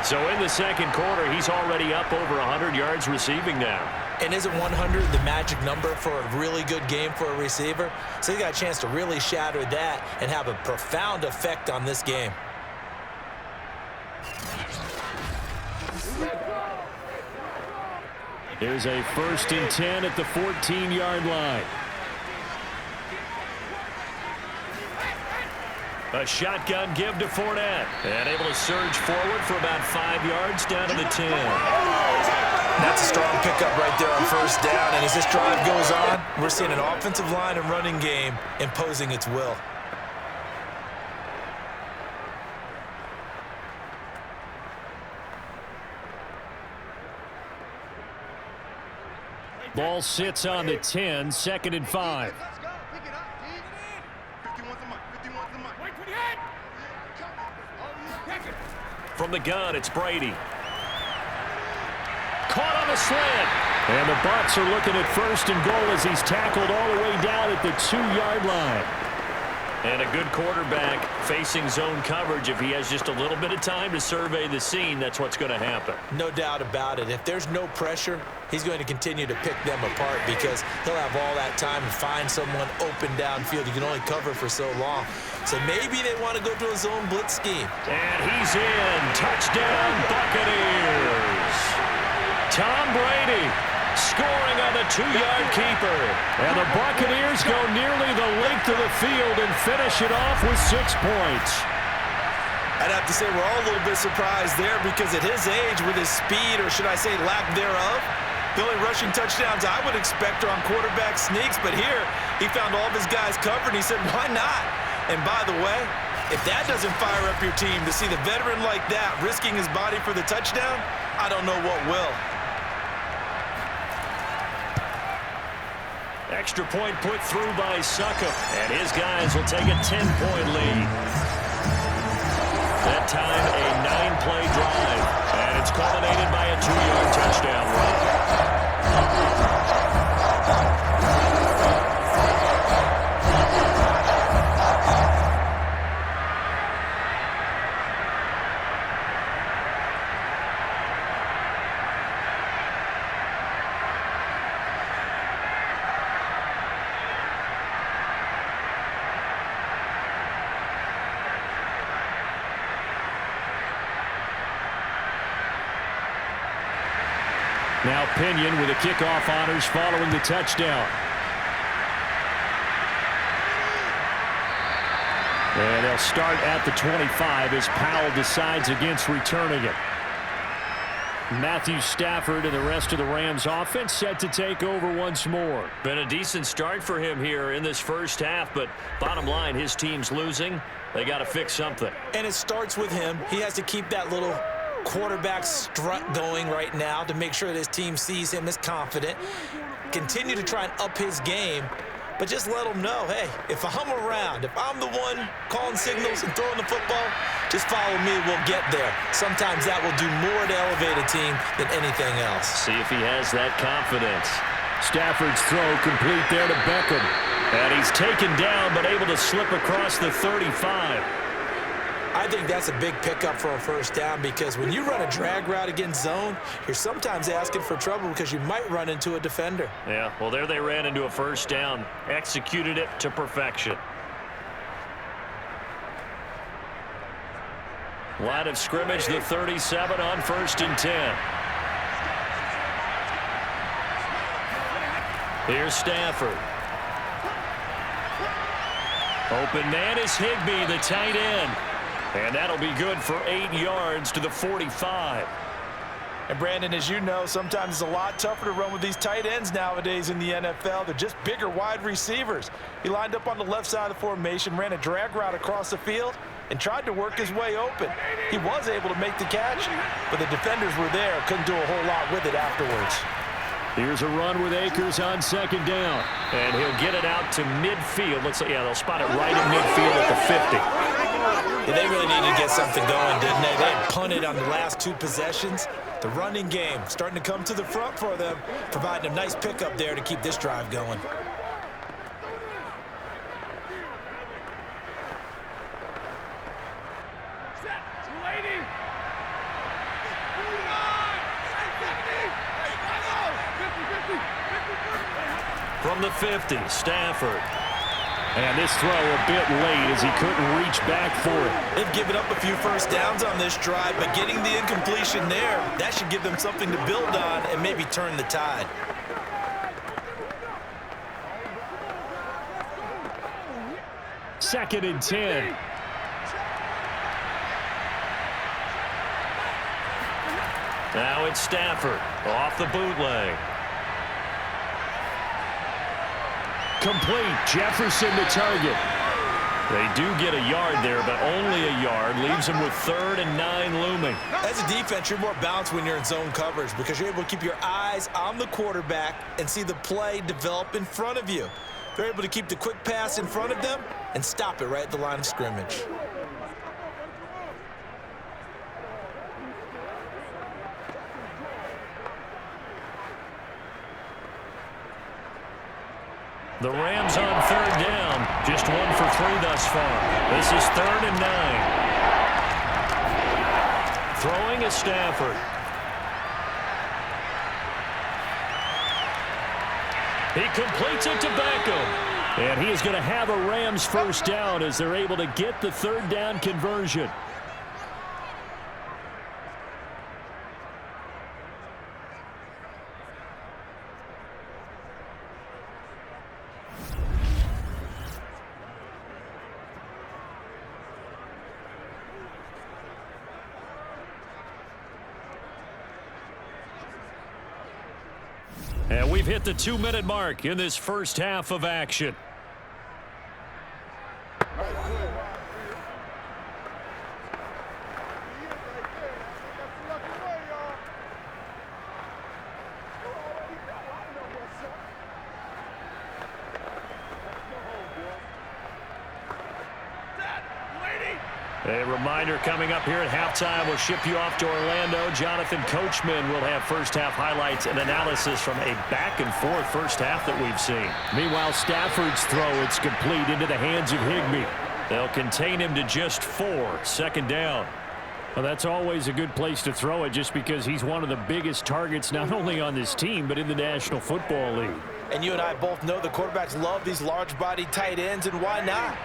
So in the second quarter, he's already up over 100 yards receiving now. And isn't 100 the magic number for a really good game for a receiver? So he got a chance to really shatter that and have a profound effect on this game. Here's a 1st and 10 at the 14-yard line. A shotgun give to Fournette. And able to surge forward for about 5 yards down to the 10. That's a strong pickup right there on 1st down. And as this drive goes on, we're seeing an offensive line and running game imposing its will. Ball sits on the 10, 2nd and 5. From the gun, it's Brady. Caught on the slant. And the Bucs are looking at 1st and goal as he's tackled all the way down at the 2-yard line. And a good quarterback facing zone coverage. If he has just a little bit of time to survey the scene, that's what's going to happen. No doubt about it. If there's no pressure, he's going to continue to pick them apart because he'll have all that time to find someone open downfield. You can only cover for so long. So maybe they want to go to a zone blitz scheme. And he's in. Touchdown, Buccaneers. Tom Brady scoring on the 2-yard keeper. And the Buccaneers go nearly the length of the field and finish it off with 6 points. I'd have to say we're all a little bit surprised there because at his age, with his speed, or should I say lack thereof, the only rushing touchdowns I would expect are on quarterback sneaks. But here, he found all of his guys covered, and he said, why not? And by the way, if that doesn't fire up your team to see the veteran like that risking his body for the touchdown, I don't know what will. Extra point put through by Succop, and his guys will take a 10-point lead. That time, a 9-play drive, and it's culminated by a 2-yard touchdown run. Now Pinion with the kickoff honors following the touchdown. And they'll start at the 25 as Powell decides against returning it. Matthew Stafford and the rest of the Rams offense set to take over once more. Been a decent start for him here in this first half, but bottom line, his team's losing. They got to fix something. And it starts with him. He has to keep that little quarterback strut going right now to make sure that his team sees him as confident. Continue to try and up his game, but just let him know, hey, if I'm around, if I'm the one calling signals and throwing the football, just follow me, we'll get there. Sometimes that will do more to elevate a team than anything else. See if he has that confidence. Stafford's throw complete there to Beckham. And he's taken down, but able to slip across the 35. I think that's a big pickup for a 1st down because when you run a drag route against zone, you're sometimes asking for trouble because you might run into a defender. Yeah, well, there they ran into a 1st down. Executed it to perfection. Line of scrimmage, the 37 on 1st and 10. Here's Stafford. Open man is Higbee, the tight end. And that'll be good for 8 yards to the 45. And Brandon, as you know, sometimes it's a lot tougher to run with these tight ends nowadays in the NFL. They're just bigger wide receivers. He lined up on the left side of the formation, ran a drag route across the field, and tried to work his way open. He was able to make the catch, but the defenders were there, couldn't do a whole lot with it afterwards. Here's a run with Akers on 2nd down. And he'll get it out to midfield. Looks like, yeah, they'll spot it right in midfield at the 50. Yeah, they really needed to get something going, didn't they? They had punted on the last 2 possessions. The running game starting to come to the front for them, providing a nice pickup there to keep this drive going. From the 50, Stafford. And this throw a bit late as he couldn't reach back for it. They've given up a few first downs on this drive, but getting the incompletion there, that should give them something to build on and maybe turn the tide. Second and 10. Now it's Stafford off the bootleg. Complete. Jefferson the target. They do get a yard there, but only a yard. Leaves them with 3rd and 9 looming. As a defense, you're more balanced when you're in zone coverage because you're able to keep your eyes on the quarterback and see the play develop in front of you. They're able to keep the quick pass in front of them and stop it right at the line of scrimmage. The Rams on 3rd down. Just 1 for 3 thus far. This is 3rd and 9. Throwing is Stafford. He completes it to Beckham. And he is going to have a Rams first down as they're able to get the 3rd down conversion. And we've hit the 2-minute mark in this first half of action. A reminder coming up here at halftime. We'll ship you off to Orlando. Jonathan Coachman will have first-half highlights and analysis from a back-and-forth first half that we've seen. Meanwhile, Stafford's throw, it's complete into the hands of Higbee. They'll contain him to just 4. 2nd down. Well, that's always a good place to throw it just because he's one of the biggest targets not only on this team but in the National Football League. And you and I both know the quarterbacks love these large-bodied tight ends, and why not?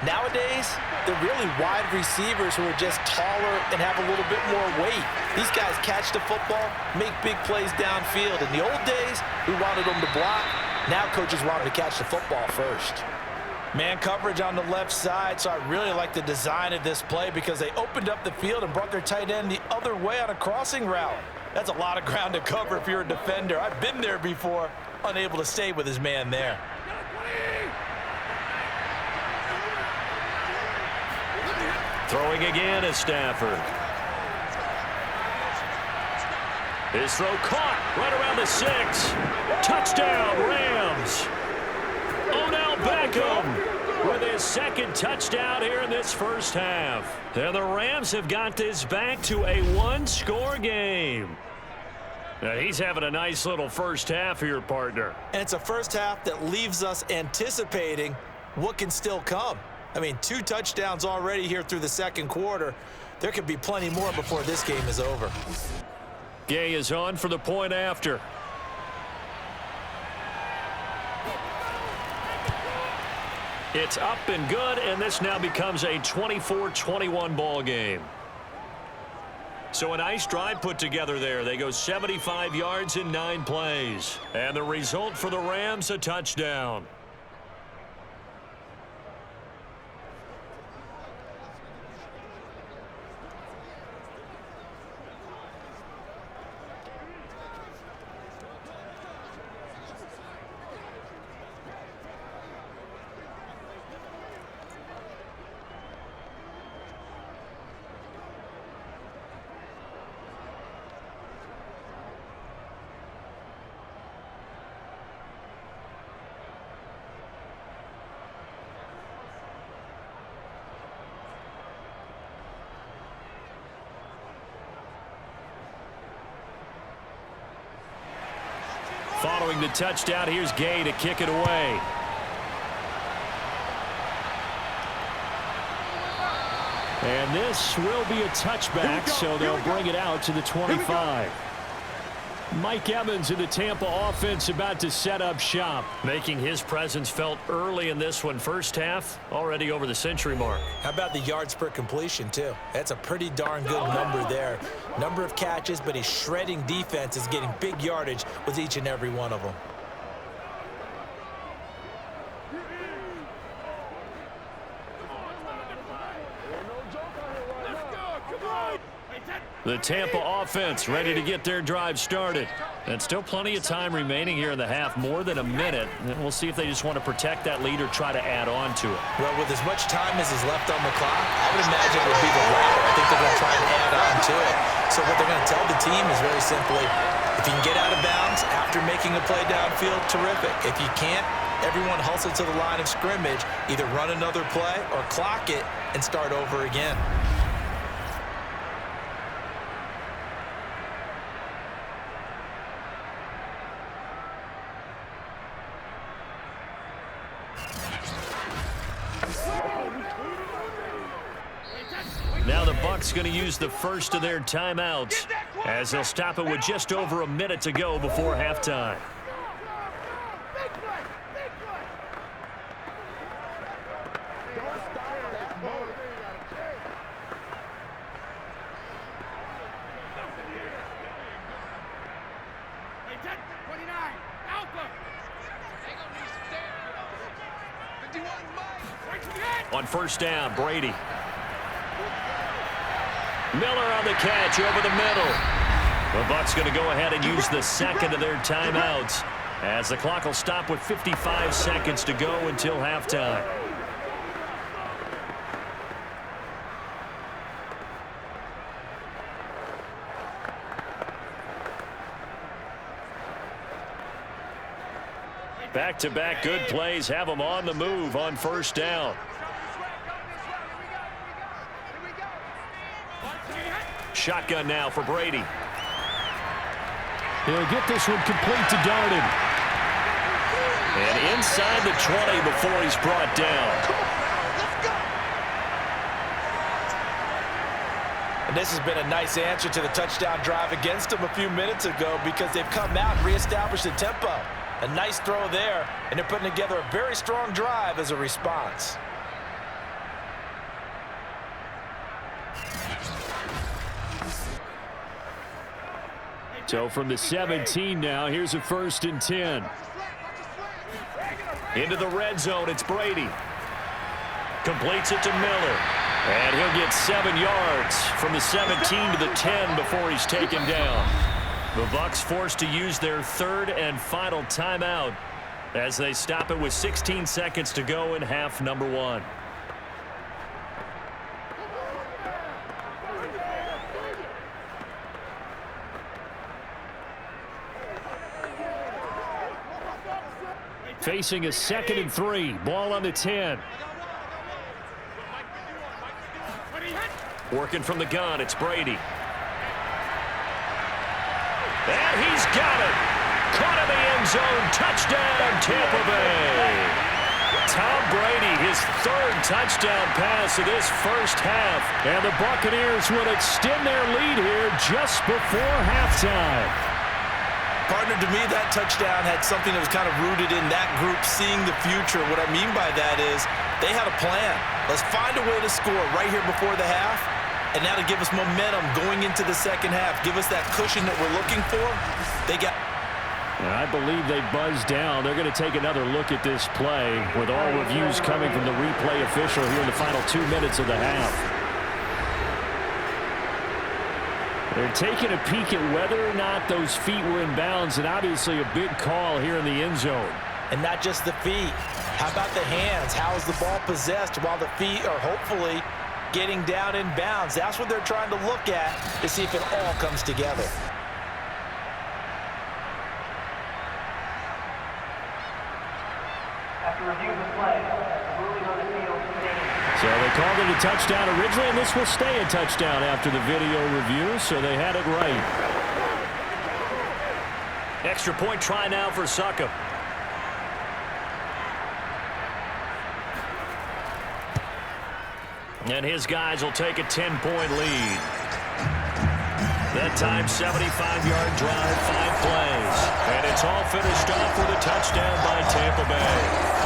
Nowadays, they're really wide receivers who are just taller and have a little bit more weight. These guys catch the football, make big plays downfield. In the old days, we wanted them to block. Now coaches want them to catch the football first. Man coverage on the left side, so I really like the design of this play because they opened up the field and brought their tight end the other way on a crossing route. That's a lot of ground to cover if you're a defender. I've been there before, unable to stay with his man there. Throwing again is Stafford. His throw caught right around the 6. Touchdown, Rams. Odell Beckham with his 2nd touchdown here in this first half. And the Rams have got this back to a 1-score game. Now, he's having a nice little first half here, partner. And it's a first half that leaves us anticipating what can still come. I mean, 2 touchdowns already here through the 2nd quarter. There could be plenty more before this game is over. Gay is on for the point after. It's up and good, and this now becomes a 24-21 ball game. So a nice drive put together there. They go 75 yards in 9 plays. And the result for the Rams, a touchdown. Following the touchdown, here's Gay to kick it away. And this will be a touchback, so they'll bring it out to the 25. Mike Evans in the Tampa offense about to set up shop. Making his presence felt early in this one. First half, already over the century mark. How about the yards per completion, too? That's a pretty darn good number there. Number of catches, but he's shredding defense, is getting big yardage with each and every one of them. The Tampa offense ready to get their drive started. And still plenty of time remaining here in the half, more than a minute. And we'll see if they just want to protect that lead or try to add on to it. Well, with as much time as is left on the clock, I would imagine it would be the latter. I think they're going to try and add on to it. So what they're going to tell the team is very simply, if you can get out of bounds after making a play downfield, terrific. If you can't, everyone hustle to the line of scrimmage, either run another play or clock it and start over again. Now the Bucs going to use the first of their timeouts as they'll stop it with just over a minute to go before halftime. On first down, Brady. Miller on the catch over the middle. The Bucs going to go ahead and use the second of their timeouts as the clock will stop with 55 seconds to go until halftime. Back-to-back good plays have them on the move on first down. Shotgun now for Brady. He'll get this one complete to Darden. And inside the 20 before he's brought down. And this has been a nice answer to the touchdown drive against them a few minutes ago because they've come out and reestablished the tempo. A nice throw there, and they're putting together a very strong drive as a response. So from the 17 now, here's a 1st and 10. Into the red zone, it's Brady. Completes it to Miller. And he'll get 7 yards from the 17 to the 10 before he's taken down. The Bucs forced to use their third and final timeout as they stop it with 16 seconds to go in half number 1. Facing a 2nd and 3. Ball on the 10. Working from the gun, it's Brady. And he's got it. Caught in the end zone. Touchdown, Tampa Bay. Tom Brady, his 3rd touchdown pass of this first half. And the Buccaneers will extend their lead here just before halftime. Partner, to me, that touchdown had something that was kind of rooted in that group seeing the future. What I mean by that is they had a plan. Let's find a way to score right here before the half. And now to give us momentum going into the second half, give us that cushion that we're looking for, they got... I believe they buzzed down. They're going to take another look at this play with all reviews coming from the replay official here in the final 2 minutes of the half. They're taking a peek at whether or not those feet were in bounds, and obviously a big call here in the end zone. And not just the feet. How about the hands? How is the ball possessed while the feet are hopefully getting down in bounds? That's what they're trying to look at to see if it all comes together. After reviewing the play, ruling on the field standing. So they called it a touchdown originally, and this will stay a touchdown after the video review, so they had it right. Extra point try now for Succop. And his guys will take a 10-point lead. That time, 75-yard drive, 5 plays. And it's all finished off with a touchdown by Tampa Bay.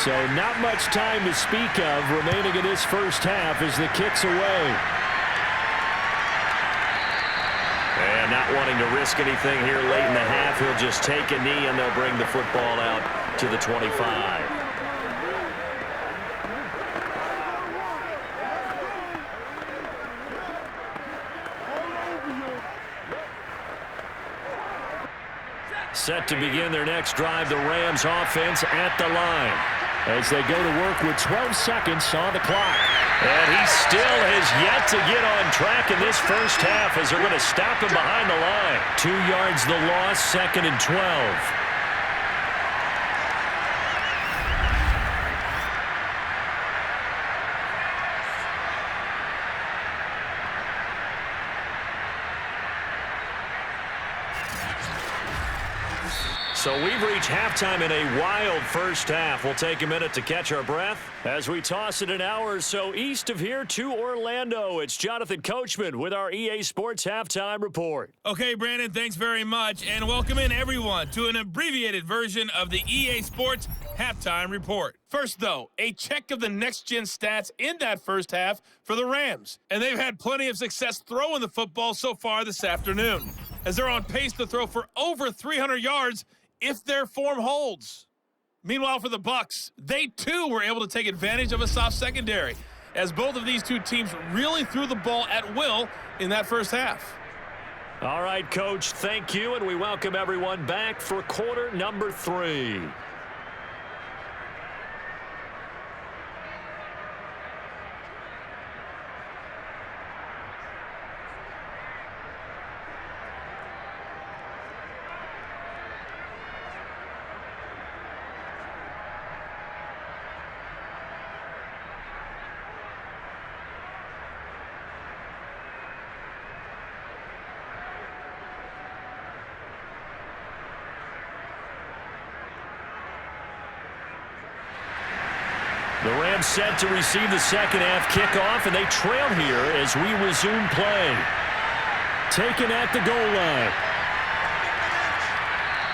So not much time to speak of remaining in this first half as the kick's away. And not wanting to risk anything here late in the half, he'll just take a knee and they'll bring the football out to the 25. Set to begin their next drive, the Rams offense at the line, as they go to work with 12 seconds on the clock. And he still has yet to get on track in this first half as they're going to stop him behind the line. 2 yards the loss, 2nd and 12. So we've reached halftime in a wild first half. We'll take a minute to catch our breath as we toss it an hour or so east of here to Orlando. It's Jonathan Coachman with our EA Sports Halftime Report. Okay, Brandon, thanks very much, and welcome in everyone to an abbreviated version of the EA Sports Halftime Report. First, though, a check of the next-gen stats in that first half for the Rams, and they've had plenty of success throwing the football so far this afternoon, as they're on pace to throw for over 300 yards if their form holds. Meanwhile, for the Bucs, they too were able to take advantage of a soft secondary, as both of these two teams really threw the ball at will in that first half. All right, Coach, thank you, and we welcome everyone back for quarter number 3. The Rams set to receive the second half kickoff, and they trail here as we resume play. Taken at the goal line.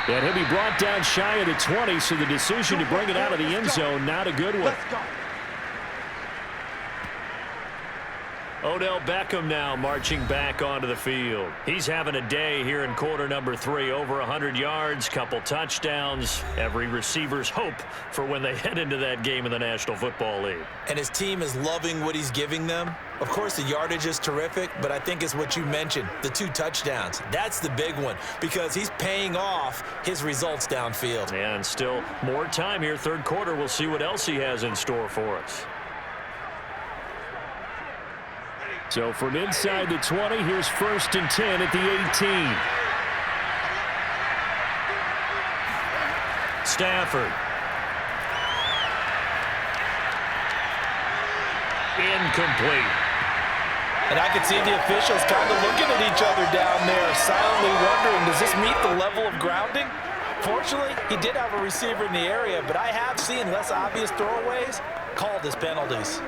And he'll be brought down shy of the 20, so the decision to bring it out of the end zone, not a good one. Odell Beckham now marching back onto the field. He's having a day here in quarter number 3. Over 100 yards, couple touchdowns. Every receiver's hope for when they head into that game in the National Football League. And his team is loving what he's giving them. Of course, the yardage is terrific, but I think it's what you mentioned, the 2 touchdowns. That's the big one because he's paying off his results downfield. And still more time here. Third quarter, we'll see what else he has in store for us. So from inside the 20, here's 1st and 10 at the 18. Stafford. Incomplete. And I could see the officials kind of looking at each other down there, silently wondering, does this meet the level of grounding? Fortunately, he did have a receiver in the area, but I have seen less obvious throwaways called as penalties.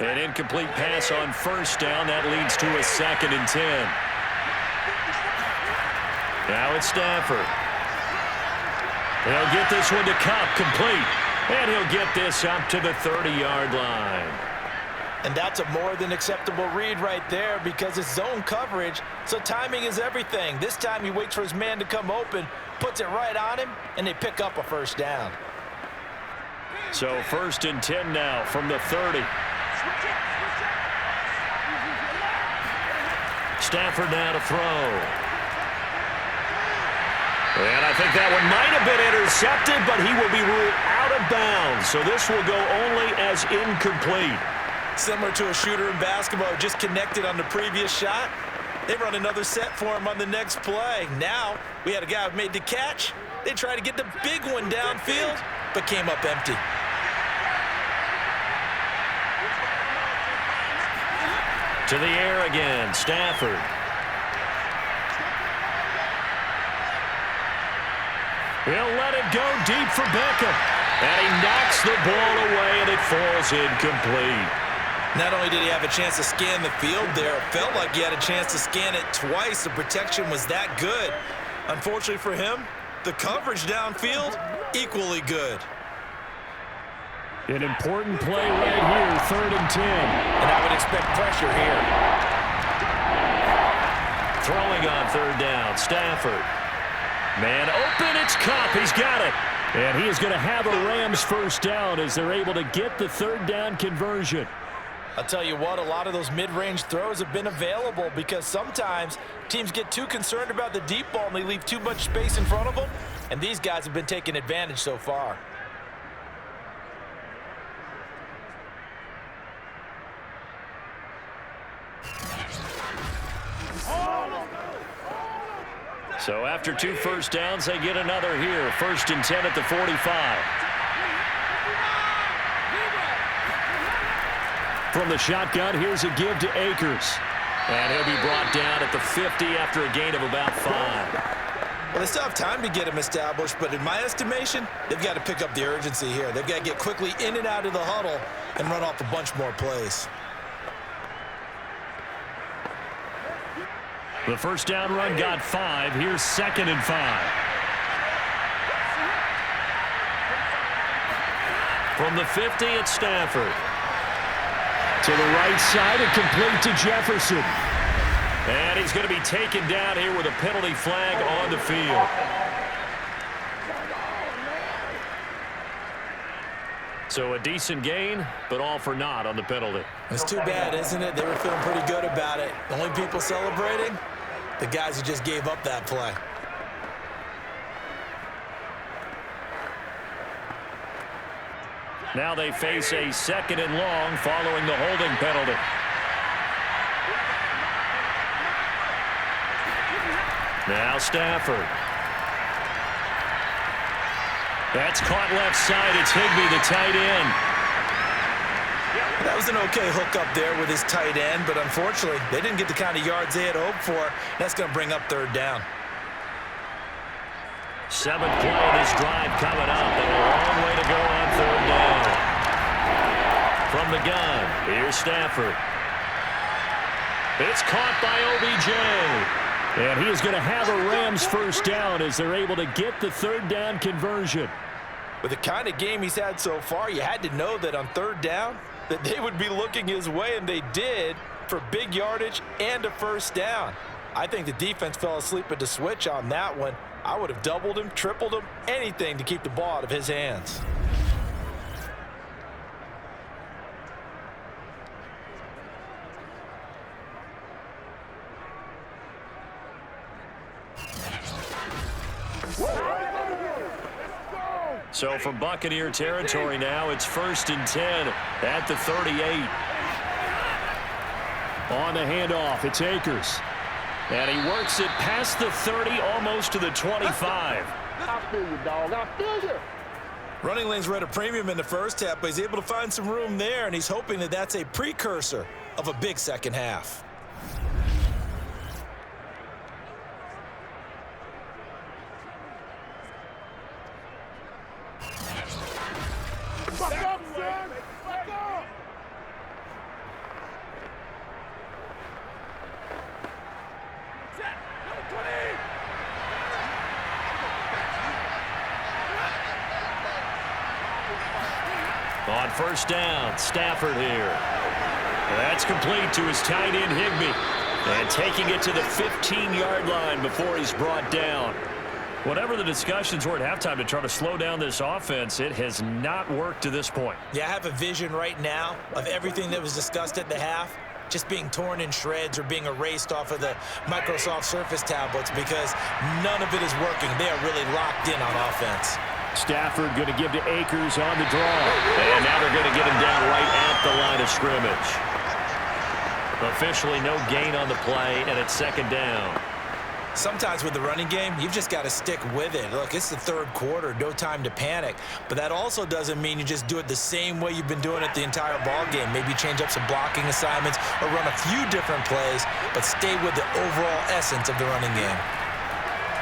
An incomplete pass on 1st down. That leads to a 2nd and 10. Now it's Stafford. He'll get this one to Cup, complete. And he'll get this up to the 30-yard line. And that's a more than acceptable read right there because it's zone coverage, so timing is everything. This time he waits for his man to come open, puts it right on him, and they pick up a 1st down. So 1st and 10 now from the 30. Stafford now to throw. And I think that one might have been intercepted, but he will be ruled out of bounds. So this will go only as incomplete. Similar to a shooter in basketball who just connected on the previous shot. They run another set for him on the next play. Now, we had a guy who made the catch. They tried to get the big one downfield, but came up empty. To the air again, Stafford. He'll let it go deep for Beckham. And he knocks the ball away, and it falls incomplete. Not only did he have a chance to scan the field there, it felt like he had a chance to scan it twice. The protection was that good. Unfortunately for him, the coverage downfield, equally good. An important play right here, 3rd and 10. And I would expect pressure here. Throwing on 3rd down, Stafford. Man open, it's Kupp. He's got it. And he is going to have a Rams first down as they're able to get the 3rd down conversion. I'll tell you what, a lot of those mid-range throws have been available because sometimes teams get too concerned about the deep ball and they leave too much space in front of them, and these guys have been taking advantage so far. So after 2 first downs, they get another here. 1st and 10 at the 45. From the shotgun, here's a give to Akers. And he'll be brought down at the 50 after a gain of about 5. Well, they still have time to get him established, but in my estimation, they've got to pick up the urgency here. They've got to get quickly in and out of the huddle and run off a bunch more plays. The first down run got 5. Here's 2nd and 5. From the 50, it's Stafford. To the right side and complete to Jefferson. And he's going to be taken down here with a penalty flag on the field. So a decent gain, but all for naught on the penalty. It's too bad, isn't it? They were feeling pretty good about it. The only people celebrating, the guys who just gave up that play. Now they face a 2nd and long following the holding penalty. Now Stafford. That's caught left side. It's Higbee, the tight end. That was an okay hook up there with his tight end, but unfortunately, they didn't get the kind of yards they had hoped for. That's going to bring up 3rd down. 7th play of this drive coming up, and a long way to go on 3rd down. From the gun, here's Stafford. It's caught by OBJ. And he is going to have a Rams first down as they're able to get the 3rd down conversion. With the kind of game he's had so far, you had to know that on 3rd down that they would be looking his way, and they did, for big yardage and a first down. I think the defense fell asleep at the switch on that one. I would have doubled him, tripled him, anything to keep the ball out of his hands. So from Buccaneer territory now, it's 1st and 10 at the 38. On the handoff, it's Akers. And he works it past the 30, almost to the 25. I feel you, dog. I feel you. Running lanes were at a premium in the first half, but he's able to find some room there, and he's hoping that that's a precursor of a big second half. Back up, son. Back up. On 1st down, Stafford here. That's complete to his tight end, Higbee. And taking it to the 15-yard line before he's brought down. Whatever the discussions were at halftime to try to slow down this offense, it has not worked to this point. Yeah, I have a vision right now of everything that was discussed at the half. just being torn in shreds or being erased off of the Microsoft Surface tablets because none of it is working. They are really locked in on offense. Stafford going to give to Akers on the draw. And now they're going to get him down right at the line of scrimmage. Officially no gain on the play, and it's second down. Sometimes with the running game, you've just got to stick with it. Look, it's the third quarter, no time to panic. But that also doesn't mean you just do it the same way you've been doing it the entire ball game. Maybe change up some blocking assignments or run a few different plays, but stay with the overall essence of the running game.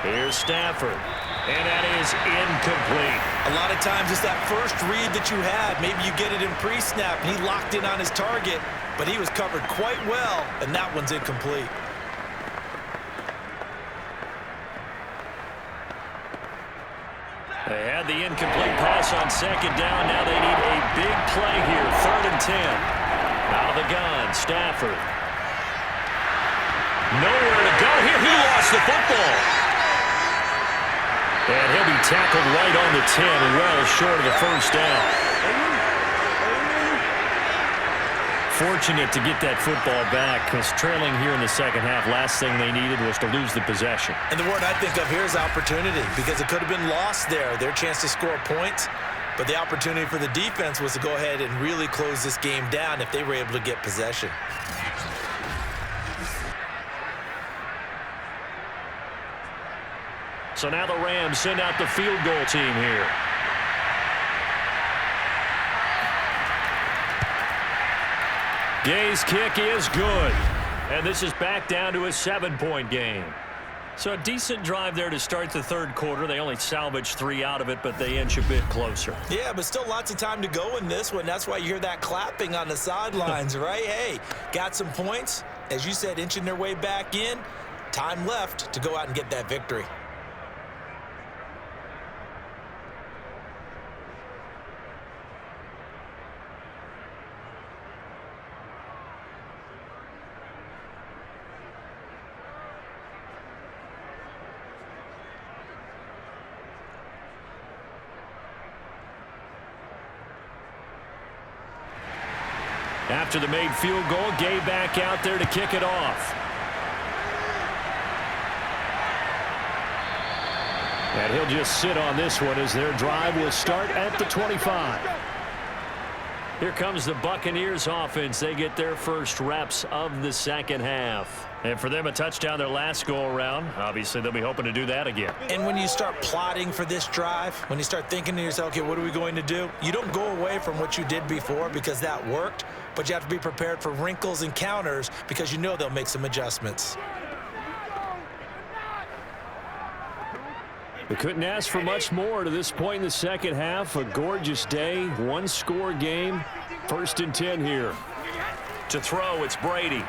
Here's Stafford, and that is incomplete. A lot of times it's that first read that you had. Maybe you get it in pre-snap, and he locked in on his target, but he was covered quite well, and that one's incomplete. They had the incomplete pass on second down. Now they need a big play here. 3rd and 10. Out of the gun, Stafford. Nowhere to go here. He lost the football. And he'll be tackled right on the 10, well short of the first down. Fortunate to get that football back because trailing here in the second half, last thing they needed was to lose the possession. And the word I think of here is opportunity because it could have been lost there, their chance to score points. But the opportunity for the defense was to go ahead and really close this game down if they were able to get possession. So now the Rams send out the field goal team here. Gay's kick is good. And this is back down to a 7-point game. So a decent drive there to start the third quarter. They only salvaged 3 out of it, but they inch a bit closer. Yeah, but still lots of time to go in this one. That's why you hear that clapping on the sidelines, right? Hey, got some points. As you said, inching their way back in. Time left to go out and get that victory. After the made field goal, Gay back out there to kick it off. And he'll just sit on this one as their drive will start at the 25. Here comes the Buccaneers offense. They get their first reps of the second half. And for them, a touchdown their last go-around. Obviously, they'll be hoping to do that again. And when you start plotting for this drive, when you start thinking to yourself, okay, what are we going to do? You don't go away from what you did before because that worked, but you have to be prepared for wrinkles and counters because you know they'll make some adjustments. We couldn't ask for much more to this point in the second half. A gorgeous day, one-score game. 1st and 10 here. To throw, it's Brady.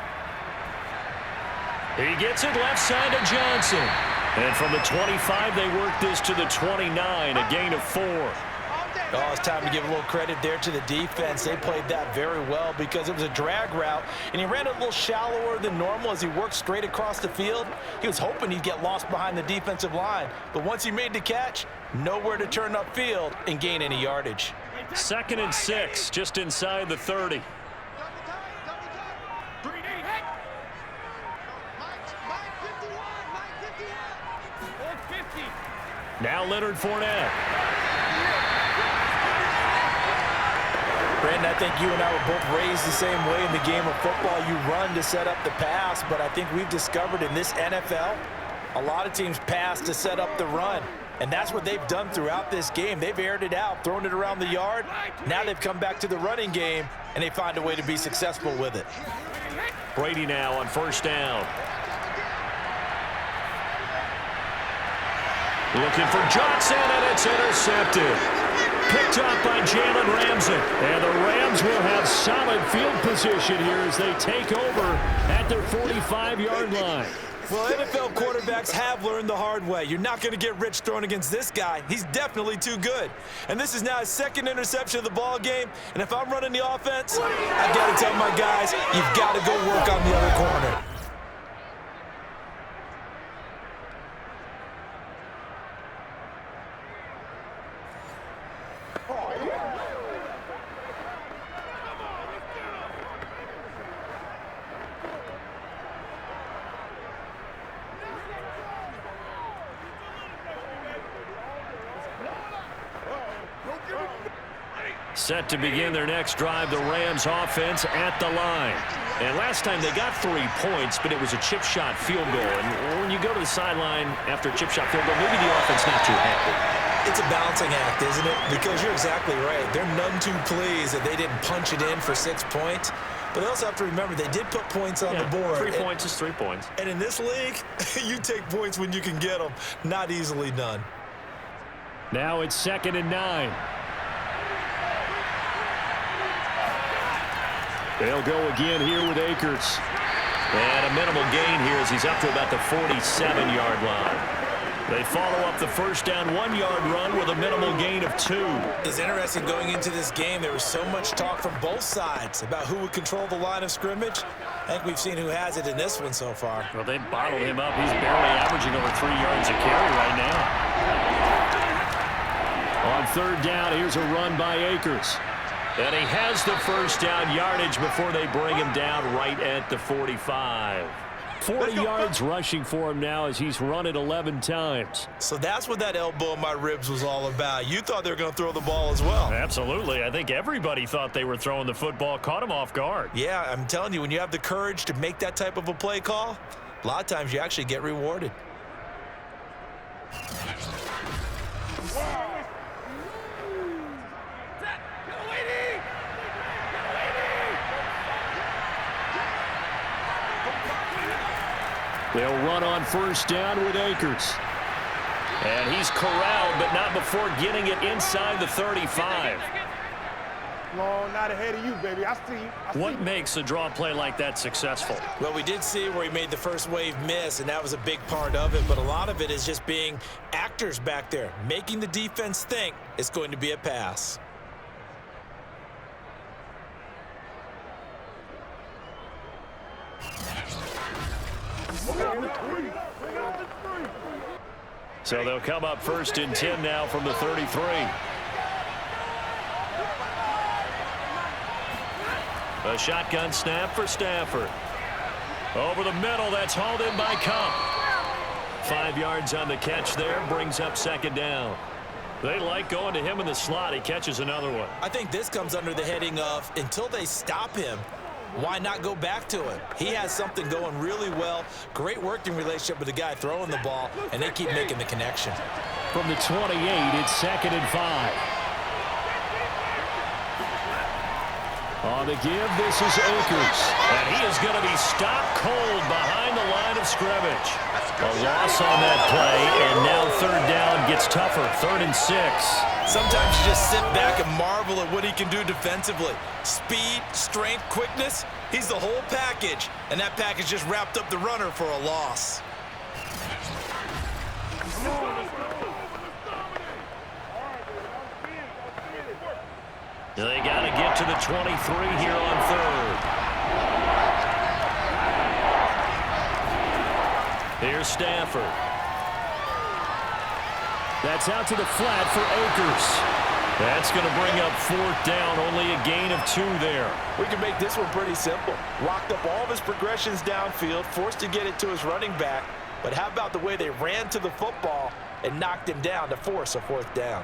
He gets it left side to Johnson. And from the 25, they work this to the 29, a gain of 4. Oh, it's time to give a little credit there to the defense. They played that very well because it was a drag route, and he ran it a little shallower than normal as he worked straight across the field. He was hoping he'd get lost behind the defensive line, but once he made the catch, nowhere to turn upfield and gain any yardage. 2nd and 6, just inside the 30. Now Leonard Fournette. Brandon, I think you and I were both raised the same way in the game of football. You run to set up the pass, but I think we've discovered in this NFL, a lot of teams pass to set up the run. And that's what they've done throughout this game. They've aired it out, thrown it around the yard. Now they've come back to the running game, and they find a way to be successful with it. Brady now on 1st down. Looking for Johnson, and it's intercepted. Picked up by Jalen Ramsey. And the Rams will have solid field position here as they take over at their 45-yard line. Well, NFL quarterbacks have learned the hard way. You're not going to get rich throwing against this guy. He's definitely too good. And this is now his 2nd interception of the ball game. And if I'm running the offense, I've got to tell my guys, you've got to go work on the other corner. Set to begin their next drive, the Rams offense at the line. And last time they got 3 points, but it was a chip shot field goal. And when you go to the sideline after a chip shot field goal, maybe the offense not too happy. It's a balancing act, isn't it? Because you're exactly right. They're none too pleased that they didn't punch it in for 6 points. But they also have to remember they did put points on the board. 3 points is 3 points. And in this league, you take points when you can get them. Not easily done. Now it's 2nd and 9. They'll go again here with Akers. And a minimal gain here as he's up to about the 47-yard line. They follow up the first down 1-yard run with a minimal gain of 2. It's interesting going into this game. There was so much talk from both sides about who would control the line of scrimmage. I think we've seen who has it in this one so far. Well, they bottled him up. He's barely averaging over 3 yards a carry right now. On 3rd down, here's a run by Akers. And he has the first down yardage before they bring him down right at the 45. 40 yards rushing for him now as he's run it 11 times. So that's what that elbow in my ribs was all about. You thought they were going to throw the ball as well. Absolutely. I think everybody thought they were throwing the football, caught him off guard. Yeah, I'm telling you, when you have the courage to make that type of a play call, a lot of times you actually get rewarded. They'll run on 1st down with Akers. And he's corralled, but not before getting it inside the 35. No, not ahead of you, baby. I see you. What makes a draw play like that successful? Well, we did see where he made the first wave miss, and that was a big part of it. But a lot of it is just being actors back there, making the defense think it's going to be a pass. So they'll come up 1st and 10 now from the 33. A shotgun snap for Stafford. Over the middle, that's hauled in by Cup. 5 yards on the catch there, brings up 2nd down. They like going to him in the slot. He catches another one. I think this comes under the heading of until they stop him, why not go back to him? He has something going really well. Great working relationship with the guy throwing the ball, and they keep making the connection. From the 28, it's 2nd and 5. On the give, this is Akers. And he is going to be stopped cold behind the line of scrimmage. A loss on that play, and now 3rd down gets tougher. 3rd and 6. Sometimes you just sit back and marvel at what he can do defensively. Speed, strength, quickness, he's the whole package. And that package just wrapped up the runner for a loss. They got to get to the 23 here on 3rd. Here's Stafford. That's out to the flat for Akers. That's going to bring up 4th down, only a gain of 2 there. We can make this one pretty simple. Locked up all of his progressions downfield, forced to get it to his running back. But how about the way they ran to the football and knocked him down to force a 4th down?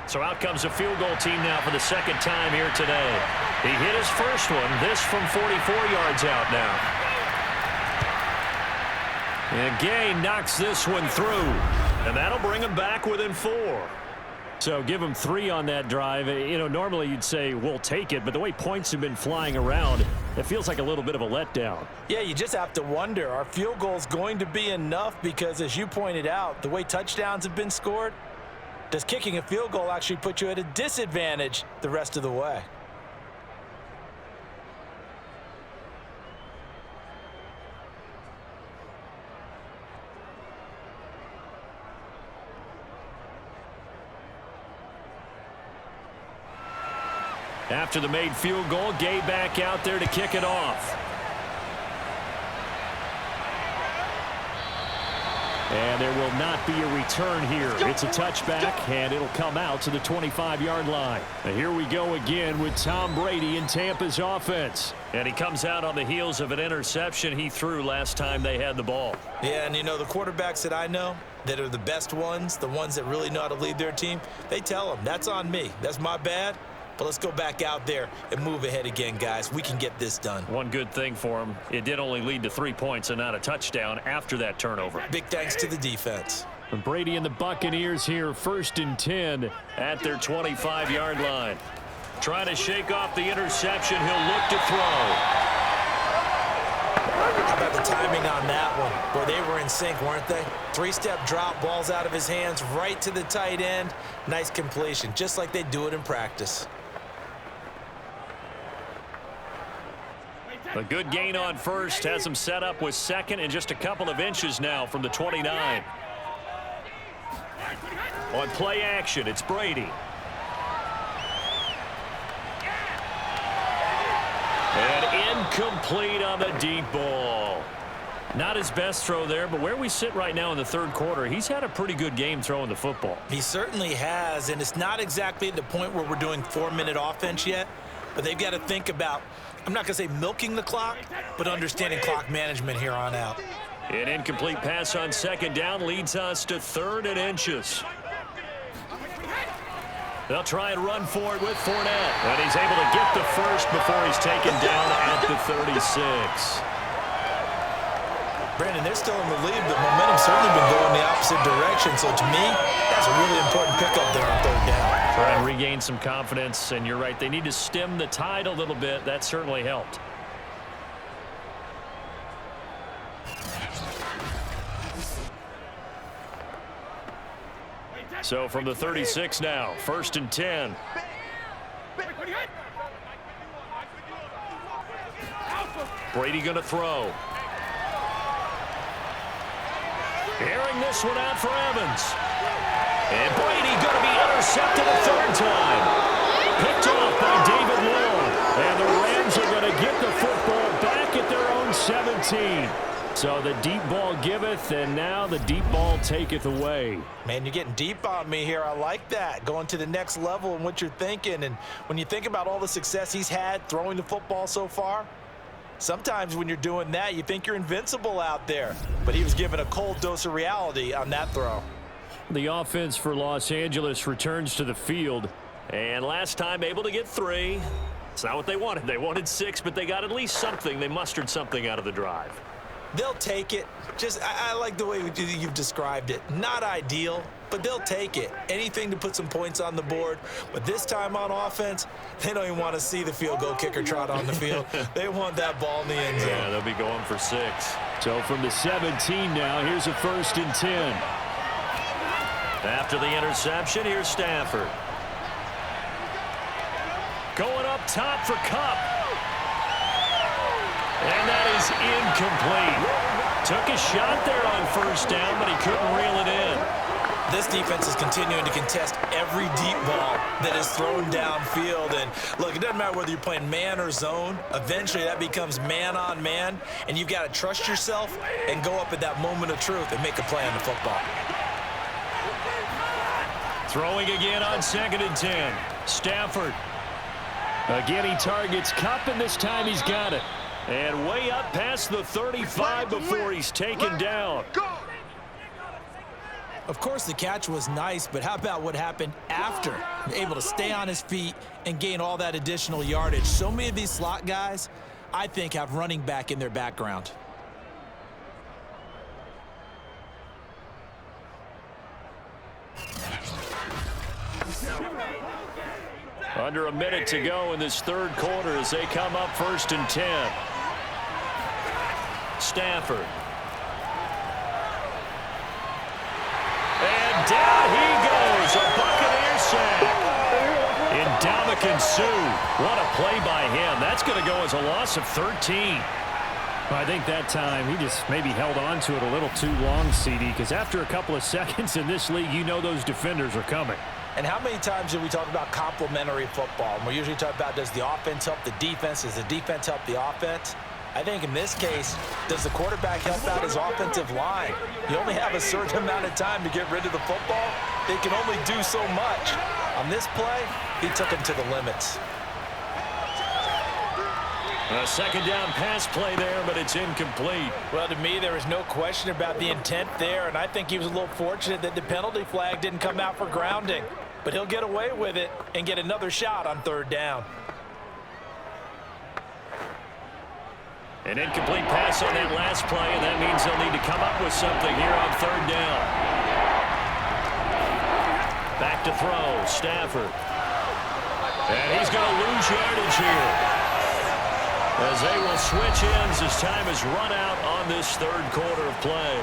So out comes a field goal team now for the 2nd time here today. He hit his first one, this from 44 yards out now. And Gay knocks this one through, and that'll bring him back within 4. So give him 3 on that drive. You know, normally you'd say we'll take it, but the way points have been flying around, it feels like a little bit of a letdown. Yeah, you just have to wonder, are field goals going to be enough? Because as you pointed out, the way touchdowns have been scored, does kicking a field goal actually put you at a disadvantage the rest of the way? After the made field goal, Gay back out there to kick it off. And there will not be a return here. It's a touchback, and it'll come out to the 25-yard line. And here we go again with Tom Brady in Tampa's offense. And he comes out on the heels of an interception he threw last time they had the ball. Yeah, and you know, the quarterbacks that I know that are the best ones, the ones that really know how to lead their team, they tell them, that's on me. That's my bad. But let's go back out there and move ahead again, guys. We can get this done. One good thing for him, it did only lead to 3 points and not a touchdown after that turnover. Big thanks to the defense. And Brady and the Buccaneers here, 1st and 10 at their 25-yard line. Trying to shake off the interception. He'll look to throw. How about the timing on that one? Boy, they were in sync, weren't they? 3-step drop, balls out of his hands, right to the tight end. Nice completion, just like they do it in practice. A good gain on first, has him set up with second and just a couple of inches now from the 29. On play action, it's Brady. And incomplete on the deep ball. Not his best throw there, but where we sit right now in the 3rd quarter, he's had a pretty good game throwing the football. He certainly has, and it's not exactly at the point where we're doing 4-minute offense yet, but they've got to think about, I'm not going to say milking the clock, but understanding clock management here on out. An incomplete pass on 2nd down leads us to 3rd and inches. They'll try and run for it with Fournette. And he's able to get the first before he's taken down at the 36. Brandon, they're still in the lead, but momentum's certainly been going the opposite direction. So to me, that's a really important pickup there on 3rd down. Try and regain some confidence, and you're right. They need to stem the tide a little bit. That certainly helped. So from the 36 now, 1st and 10. Brady going to throw. Airing this one out for Evans. And Brady going to be intercepted a 3rd time. Picked off by David Long. And the Rams are going to get the football back at their own 17. So the deep ball giveth, and now the deep ball taketh away. Man, you're getting deep on me here. I like that. Going to the next level in what you're thinking. And when you think about all the success he's had throwing the football so far, sometimes when you're doing that, you think you're invincible out there. But he was given a cold dose of reality on that throw. The offense for Los Angeles returns to the field. And last time able to get 3. It's not what they wanted. They wanted 6, but they got at least something. They mustered something out of the drive. They'll take it. I like the way you've described it. Not ideal, but they'll take it. Anything to put some points on the board. But this time on offense, they don't even want to see the field goal kicker trot on the field. They want that ball in the end zone. Yeah, they'll be going for 6. So from the 17 now, here's a 1st and 10. After the interception, here's Stafford. Going up top for Kupp. And that is incomplete. Took a shot there on 1st down, but he couldn't reel it in. This defense is continuing to contest every deep ball that is thrown downfield. And look, it doesn't matter whether you're playing man or zone. Eventually, that becomes man on man. And you've got to trust yourself and go up at that moment of truth and make a play on the football. Throwing again on 2nd and 10. Stafford. Again, he targets Kupp, and this time he's got it. And way up past the 35 before he's taken down. Of course, the catch was nice, but how about what happened after? Able to stay on his feet and gain all that additional yardage. So many of these slot guys, I think, have running back in their background. Under a minute to go in this 3rd quarter as they come up 1st and 10. Stafford. And down he goes. A Buccaneer sack. Ndamukong Suh. What a play by him. That's going to go as a loss of 13. I think that time he just maybe held on to it a little too long, CD, because after a couple of seconds in this league, you know those defenders are coming. And how many times do we talk about complementary football? And we usually talk about, does the offense help the defense? Does the defense help the offense? I think in this case, does the quarterback help out his offensive line? You only have a certain amount of time to get rid of the football. They can only do so much. On this play, he took him to the limits. A 2nd down pass play there, but it's incomplete. Well, to me, there was no question about the intent there, and I think he was a little fortunate that the penalty flag didn't come out for grounding. but he'll get away with it and get another shot on third down. An incomplete pass on that last play, and that means they'll need to come up with something here on third down. Back to throw, Stafford. And he's going to lose yardage here, as they will switch ends as time is run out on this third quarter of play.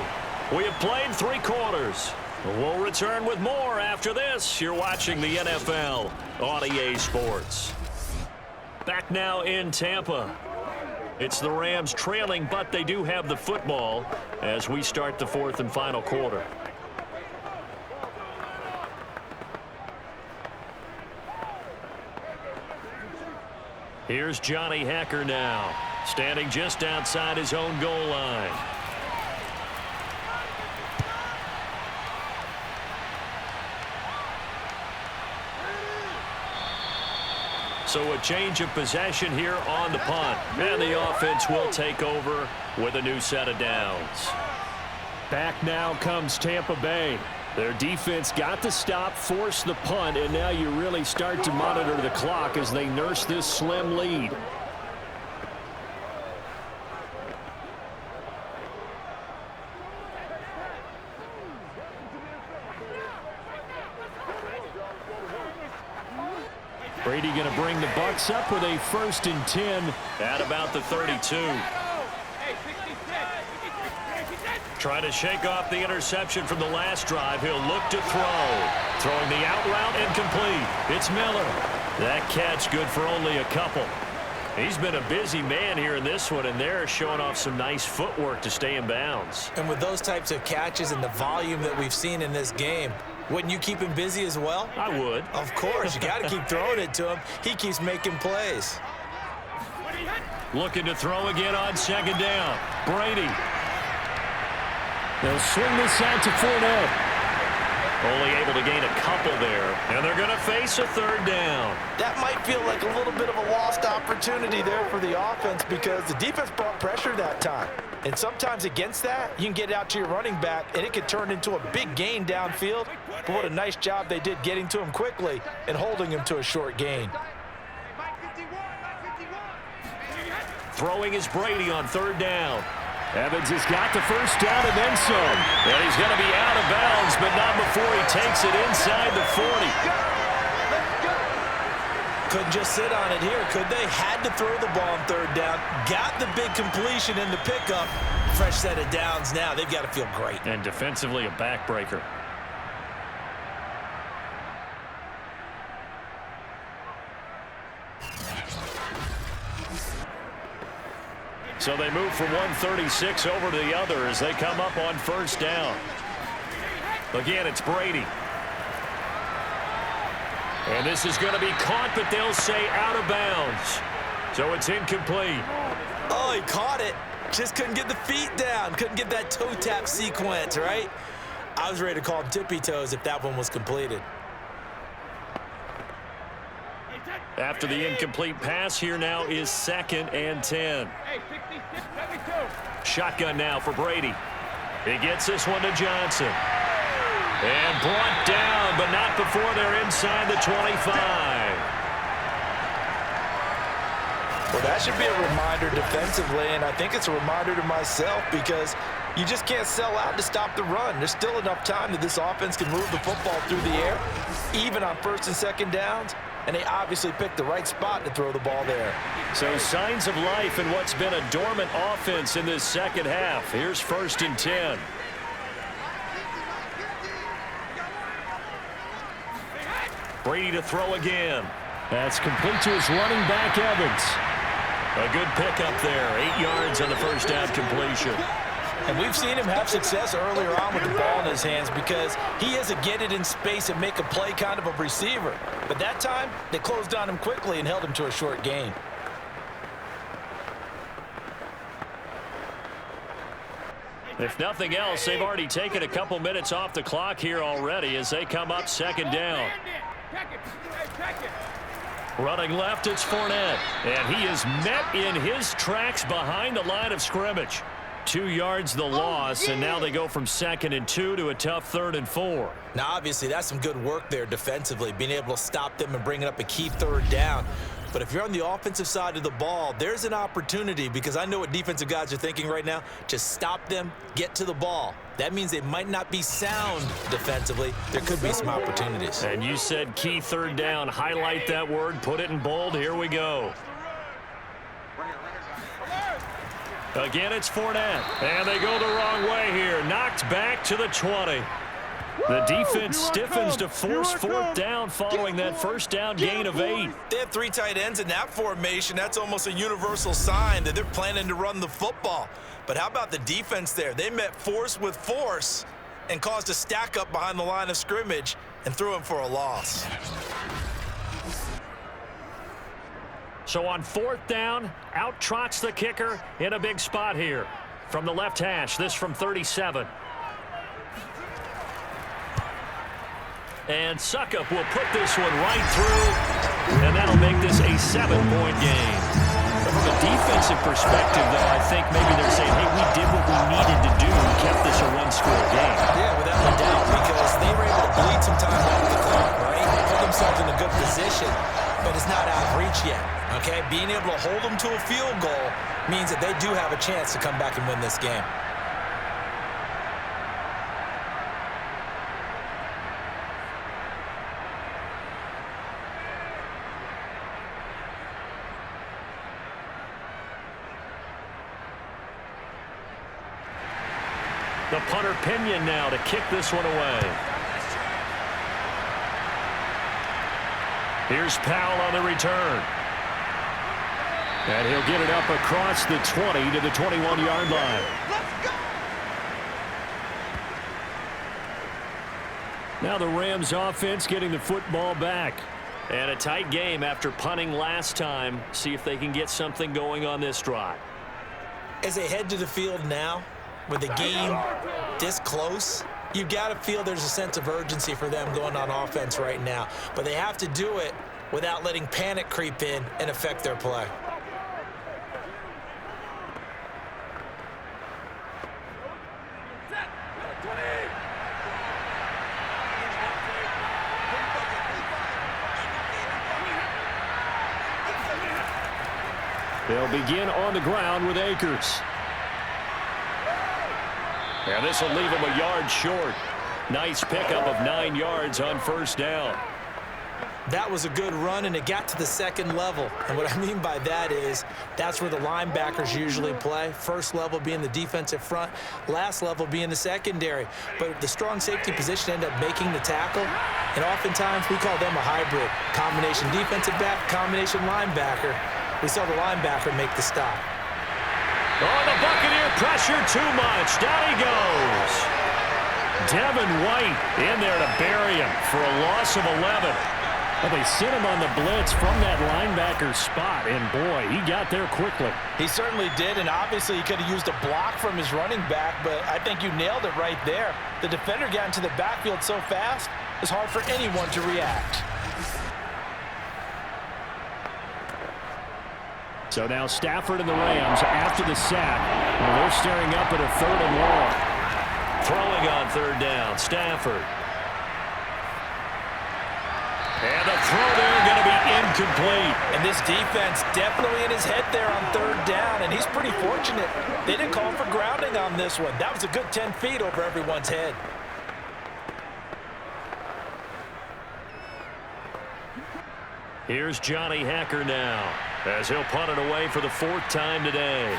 We have played 3 quarters. We'll return with more after this. You're watching the NFL on EA Sports. Back now in Tampa. It's the Rams trailing, but they do have the football as we start the 4th and final quarter. Here's Johnny Hacker now, standing just outside his own goal line. So a change of possession here on the punt. And the offense will take over with a new set of downs. Back now comes Tampa Bay. Their defense got the stop, forced the punt, and now you really start to monitor the clock as they nurse this slim lead. Brady going to bring the Bucs up with a 1st and 10 at about the 32. Trying to shake off the interception from the last drive. He'll look to throw. Throwing the out route incomplete. It's Miller. That catch good for only a couple. He's been a busy man here in this one, and they're showing off some nice footwork to stay in bounds. And with those types of catches and the volume that we've seen in this game, wouldn't you keep him busy as well? I would. Of course. You got to keep throwing it to him. He keeps making plays. Looking to throw again on 2nd down. Brady. They'll swing this out to Fournette. Only able to gain a couple there, and they're going to face a 3rd down. That might feel like a little bit of a lost opportunity there for the offense because the defense brought pressure that time. And sometimes against that, you can get out to your running back, and it could turn into a big gain downfield. But what a nice job they did getting to him quickly and holding him to a short gain. Throwing is Brady on 3rd down. Evans has got the 1st down and then some. And he's going to be out of bounds, but not before he takes it inside the 40. Couldn't just sit on it here, could they? Had to throw the ball on 3rd down. Got the big completion in the pickup. Fresh set of downs now. They've got to feel great. And defensively, a backbreaker. So they move from 136 over to the other as they come up on 1st down. Again, it's Brady. And this is going to be caught, but they'll say out of bounds. So it's incomplete. Oh, he caught it. Just couldn't get the feet down. Couldn't get that toe tap sequence, right? I was ready to call him tippy toes if that one was completed. After the incomplete pass, here now is 2nd and 10. Shotgun now for Brady. He gets this one to Johnson. And brought down, but not before they're inside the 25. Well, that should be a reminder defensively, and I think it's a reminder to myself because you just can't sell out to stop the run. There's still enough time that this offense can move the football through the air, even on 1st and 2nd downs. And they obviously picked the right spot to throw the ball there. So signs of life in what's been a dormant offense in this 2nd half. Here's 1st and 10. Brady to throw again. That's complete to his running back, Evans. A good pickup there. 8 yards on the 1st down completion. And we've seen him have success earlier on with the ball in his hands because he has a get it in space and make a play kind of a receiver. But that time, they closed on him quickly and held him to a short gain. If nothing else, they've already taken a couple minutes off the clock here already as they come up 2nd down. Running left, it's Fournette. And he is met in his tracks behind the line of scrimmage. 2 yards the loss, and now they go from 2nd and 2 to a tough 3rd and 4. Now, obviously, that's some good work there defensively, being able to stop them and bringing up a key 3rd down. But if you're on the offensive side of the ball, there's an opportunity, because I know what defensive guys are thinking right now. Just stop them, get to the ball. That means they might not be sound defensively. There could be some opportunities. And you said key 3rd down. Highlight that word, put it in bold. Here we go. Again, it's Fournette. And they go the wrong way here. Knocked back to the 20. The defense stiffens to force 4th down following that 1st down gain of 8. They have 3 tight ends in that formation. That's almost a universal sign that they're planning to run the football. But how about the defense there? They met force with force and caused a stack up behind the line of scrimmage and threw him for a loss. So on 4th down, out trots the kicker in a big spot here. From the left hash, this from 37. And Suckup will put this one right through, and that'll make this a 7-point game. But from a defensive perspective, though, I think maybe they're saying, hey, we did what we needed to do and kept this a 1-score game. Yeah, without a doubt, because they were able to bleed some time off the clock, right? Put themselves in a good position, but it's not out of reach yet, okay? Being able to hold them to a field goal means that they do have a chance to come back and win this game. The punter Pinion now to kick this one away. Here's Powell on the return. And he'll get it up across the 20 to the 21-yard line. Now the Rams offense getting the football back. And a tight game after punting last time. See if they can get something going on this drive. As they head to the field now, with the game this close, you've got to feel there's a sense of urgency for them going on offense right now. But they have to do it without letting panic creep in and affect their play. They'll begin on the ground with Akers. And this will leave him a yard short. Nice pickup of 9 yards on 1st down. That was a good run, and it got to the 2nd level. And what I mean by that is that's where the linebackers usually play. 1st level being the defensive front, last level being the secondary. But the strong safety position ended up making the tackle, and oftentimes we call them a hybrid. Combination defensive back, combination linebacker. We saw the linebacker make the stop. Oh, the Buccaneer pressure too much. Down he goes. Devin White in there to bury him for a loss of 11. Well, they sent him on the blitz from that linebacker spot, and boy, he got there quickly. He certainly did, and obviously he could have used a block from his running back, but I think you nailed it right there. The defender got into the backfield so fast, it's hard for anyone to react. So now Stafford and the Rams after the sack. Well, they're staring up at a 3rd and long. Throwing on 3rd down, Stafford. And the throw there going to be incomplete. And this defense definitely in his head there on 3rd down, and he's pretty fortunate. They didn't call for grounding on this one. That was a good 10 feet over everyone's head. Here's Johnny Hacker now, as he'll punt it away for the 4th time today.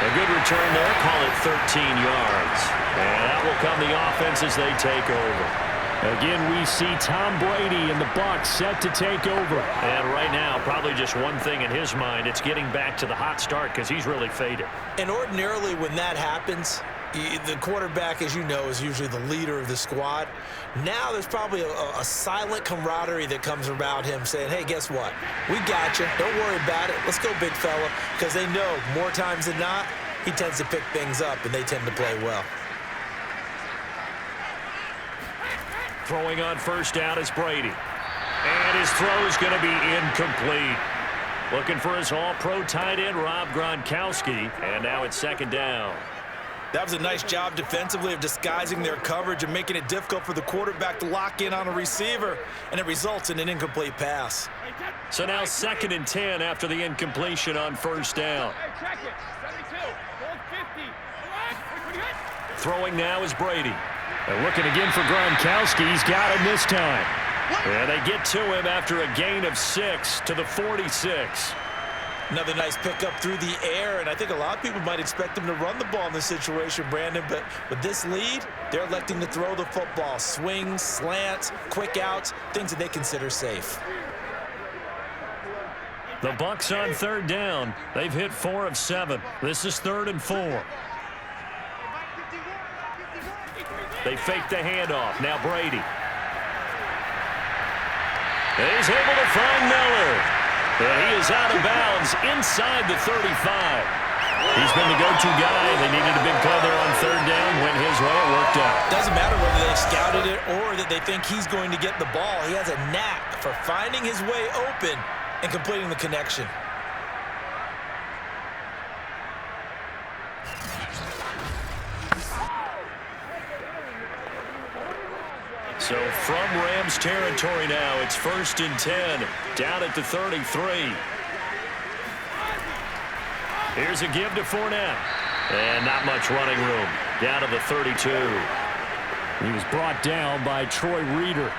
A good return there, call it 13 yards. And that will come the offense as they take over. Again, we see Tom Brady and the Bucs set to take over. And right now, probably just one thing in his mind, it's getting back to the hot start because he's really faded. And ordinarily when that happens, the quarterback, as you know, is usually the leader of the squad. Now there's probably a silent camaraderie that comes about him saying, hey, guess what? We got you. Don't worry about it. Let's go, big fella. Because they know more times than not, he tends to pick things up, and they tend to play well. Throwing on first down is Brady. And his throw is going to be incomplete. Looking for his all-pro tight end, Rob Gronkowski. And now it's second down. That was a nice job defensively of disguising their coverage and making it difficult for the quarterback to lock in on a receiver, and it results in an incomplete pass. So now 2nd and 10 after the incompletion on first down. Throwing now is Brady. And looking again for Gronkowski. He's got him this time. And they get to him after a gain of 6 to the 46. Another nice pickup through the air, and I think a lot of people might expect him to run the ball in this situation, Brandon, but with this lead, they're electing to throw the football. Swings, slants, quick outs, things that they consider safe. The Bucs on 3rd down. They've hit 4 of 7. This is 3rd and 4. They fake the handoff. Now Brady. He's able to find Miller. And he is out of bounds inside the 35. He's been the go-to guy. They needed a big play there on 3rd down. Went his way. It worked out. Doesn't matter whether they scouted it or that they think he's going to get the ball. He has a knack for finding his way open and completing the connection. So from Rams territory now, it's 1st and 10, down at the 33. Here's a give to Fournette. And not much running room, down to the 32. He was brought down by Troy Reeder.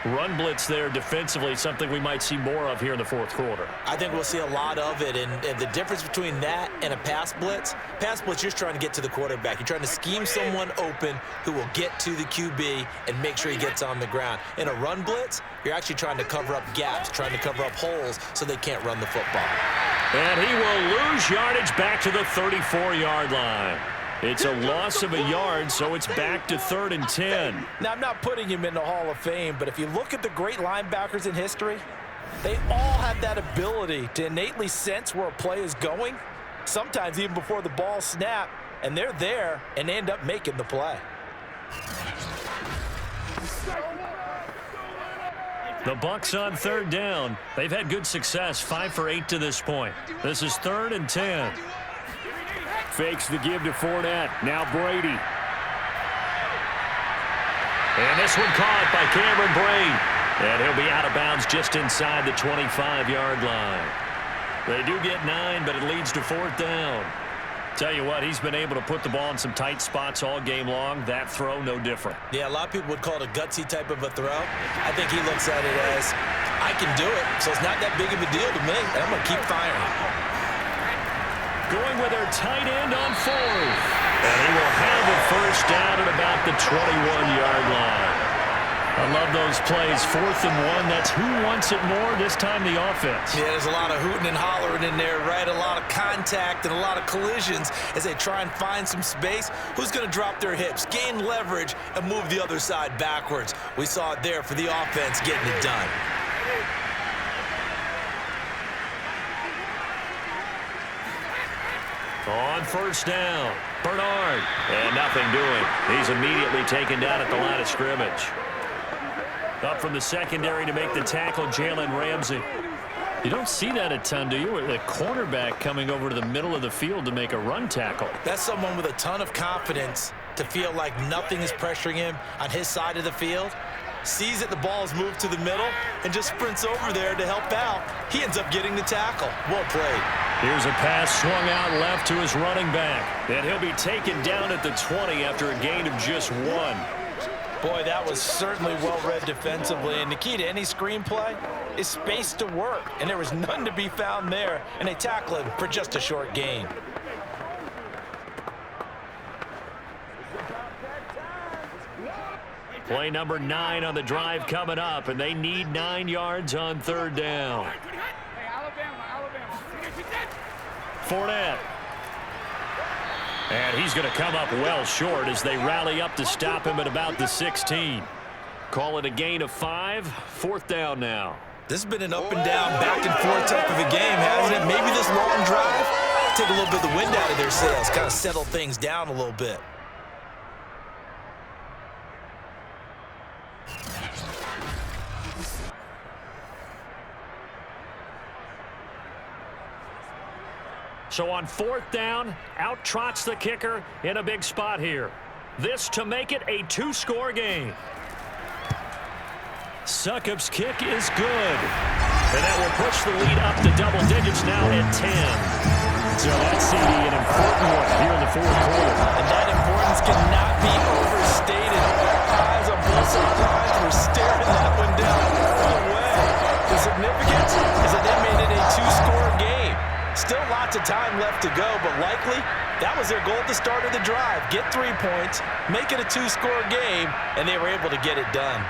Run blitz there defensively, something we might see more of here in the 4th quarter. I think we'll see a lot of it, and the difference between that and a pass blitz, you're just trying to get to the quarterback. You're trying to scheme someone open who will get to the QB and make sure he gets on the ground. In a run blitz, you're actually trying to cover up gaps, trying to cover up holes so they can't run the football. And he will lose yardage back to the 34-yard line. It's a loss of a yard, so it's back to 3rd and 10. Now, I'm not putting him in the Hall of Fame, but if you look at the great linebackers in history, they all have that ability to innately sense where a play is going, sometimes even before the ball snaps, and they're there and they end up making the play. The Bucs on 3rd down. They've had good success, 5 for 8 to this point. This is 3rd and 10. Fakes the give to Fournette. Now Brady. And this one caught by Cameron Brate. And he'll be out of bounds just inside the 25-yard line. They do get 9, but it leads to 4th down. Tell you what, he's been able to put the ball in some tight spots all game long. That throw, no different. Yeah, a lot of people would call it a gutsy type of a throw. I think he looks at it as, I can do it, so it's not that big of a deal to me, and I'm going to keep firing. Going with their tight end on 4th. And he will have a first down at about the 21-yard line. I love those plays. 4th and 1. That's who wants it more, this time the offense. Yeah, there's a lot of hooting and hollering in there, right? A lot of contact and a lot of collisions as they try and find some space. Who's going to drop their hips, gain leverage, and move the other side backwards? We saw it there for the offense getting it done. On first down, Bernard. And nothing doing. He's immediately taken down at the line of scrimmage. Up from the secondary to make the tackle, Jalen Ramsey. You don't see that a ton, do you? The cornerback coming over to the middle of the field to make a run tackle. That's someone with a ton of confidence to feel like nothing is pressuring him on his side of the field. Sees that the ball is moved to the middle and just sprints over there to help out. He ends up getting the tackle. Well played. Here's a pass swung out left to his running back. And he'll be taken down at the 20 after a gain of just 1. Boy, that was certainly well-read defensively. And the key to any screenplay is space to work. And there was none to be found there. And they tackle him for just a short gain. Play number 9 on the drive coming up, and they need 9 yards on 3rd down. Fournette. And he's going to come up well short as they rally up to stop him at about the 16. Call it a gain of 5. 4th down now. This has been an up and down, back and forth type of a game, hasn't it? Maybe this long drive take a little bit of the wind out of their sails, kind of settle things down a little bit. So on 4th down, out trots the kicker in a big spot here. This to make it a 2-score game. Succop's kick is good. And that will push the lead up to double digits now at 10. So that's an important one here in the 4th quarter. And that importance cannot be overstated. Eyes on both sides were staring that one down all the way. The significance is that they made it a 2-score game. Still lots of time left to go, but likely that was their goal at the start of the drive. Get 3 points, make it a 2-score game, and they were able to get it done.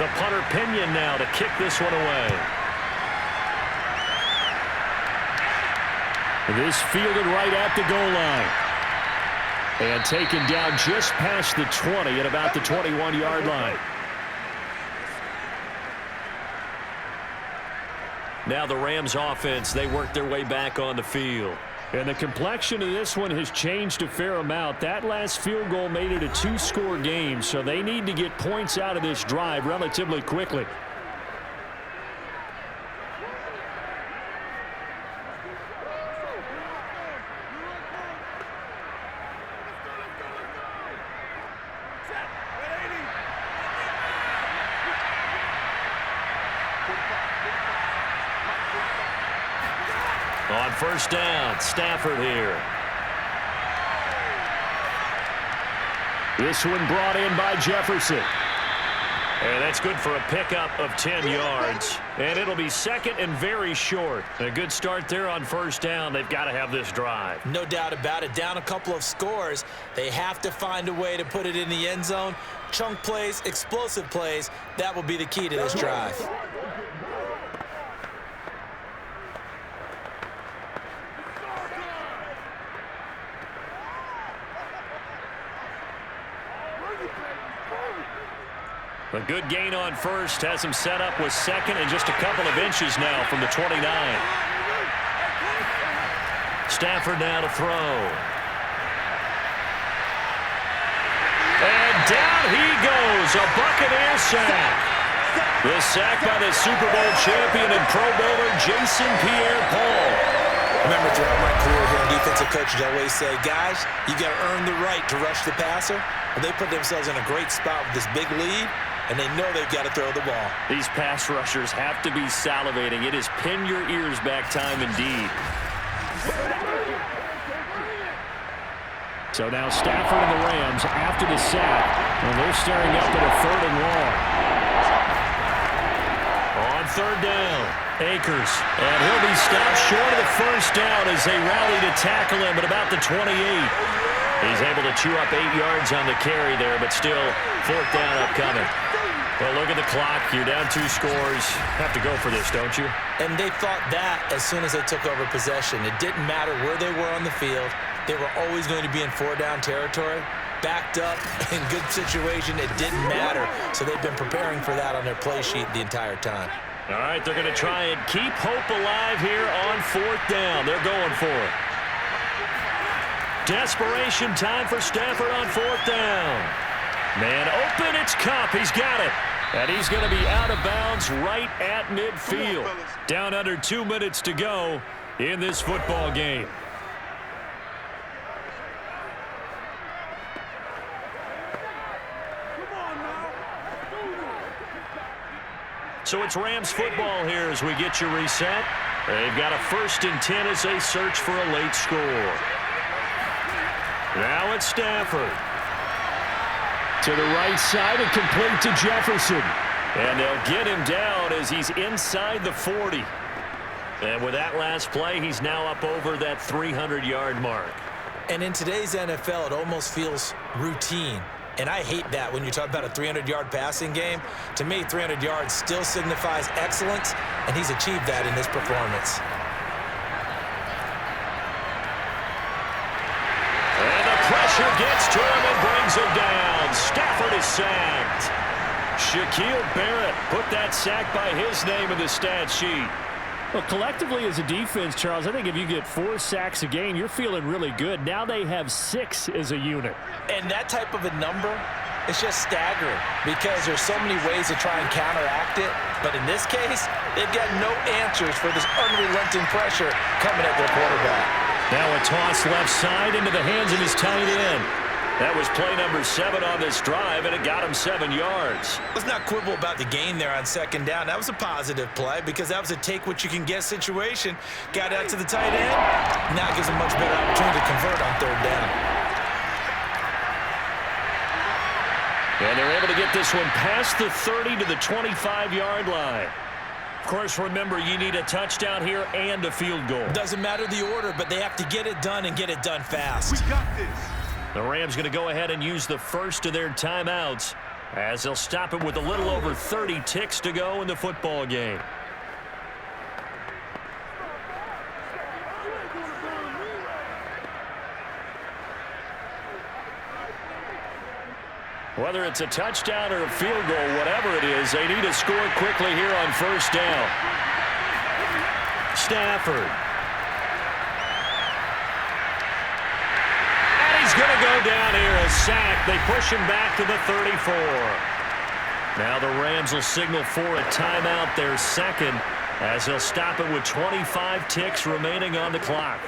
The punter Pinion now to kick this one away. This fielded right at the goal line. And taken down just past the 20 at about the 21-yard line. Now the Rams offense, they work their way back on the field. And the complexion of this one has changed a fair amount. That last field goal made it a 2-score game, so they need to get points out of this drive relatively quickly. On 1st down, Stafford here. This one brought in by Jefferson. And that's good for a pickup of 10 yards. And it'll be 2nd and very short. A good start there on 1st down. They've got to have this drive. No doubt about it. Down a couple of scores. They have to find a way to put it in the end zone. Chunk plays, explosive plays. That will be the key to this drive. A good gain on 1st has him set up with 2nd and just a couple of inches now from the 29. Stafford now to throw. And down he goes, a Buccaneers sack. The sack by the Super Bowl champion and Pro Bowler Jason Pierre-Paul. Remember, throughout my career here in defensive coaches, I always say, guys, you got to earn the right to rush the passer. Well, they put themselves in a great spot with this big lead, and they know they've got to throw the ball. These pass rushers have to be salivating. It is pin your ears back time indeed. So now Stafford and the Rams after the sack, and they're staring up at a 3rd and long. On 3rd down, Akers, and he'll be stopped short of the 1st down as they rally to tackle him at about the 28. He's able to chew up 8 yards on the carry there, but still 4th down upcoming. Well, look at the clock. You're down 2 scores. Have to go for this, don't you? And they thought that as soon as they took over possession. It didn't matter where they were on the field. They were always going to be in 4-down territory. Backed up, in good situation, it didn't matter. So they've been preparing for that on their play sheet the entire time. All right, they're going to try and keep hope alive here on 4th down. They're going for it. Desperation time for Stafford on 4th down. Man open, it's Cup. He's got it. And he's going to be out of bounds right at midfield. Down under 2 minutes to go in this football game. So it's Rams football here as we get you reset. They've got a 1st and 10 as they search for a late score. Now it's Stafford. To the right side and complete to Jefferson. And they'll get him down as he's inside the 40. And with that last play, he's now up over that 300-yard mark. And in today's NFL, it almost feels routine. And I hate that when you talk about a 300-yard passing game. To me, 300 yards still signifies excellence, and he's achieved that in this performance. And the pressure gets to him and brings him down. Stafford is sacked. Shaquille Barrett put that sack by his name in the stat sheet. Well, collectively as a defense, Charles, I think if you get 4 sacks a game, you're feeling really good. Now they have 6 as a unit. And that type of a number It's just staggering because there's so many ways to try and counteract it. But in this case, they've got no answers for this unrelenting pressure coming at their quarterback. Now a toss left side into the hands of his tight end. That was play number 7 on this drive, and it got him 7 yards. Let's not quibble about the gain there on second down. That was a positive play because that was a take-what-you-can-get situation. Got out to the tight end. Now it gives him much better opportunity to convert on third down. And they're able to get this one past the 30 to the 25-yard line. Of course, remember, you need a touchdown here and a field goal. Doesn't matter the order, but they have to get it done and get it done fast. We got this. The Rams going to go ahead and use the first of their timeouts as they'll stop it with a little over 30 ticks to go in the football game. Whether it's a touchdown or a field goal, whatever it is, they need to score quickly here on first down. Stafford. And he's going to go down here, a sack. They push him back to the 34. Now the Rams will signal for a timeout, their second, as they'll stop it with 25 ticks remaining on the clock.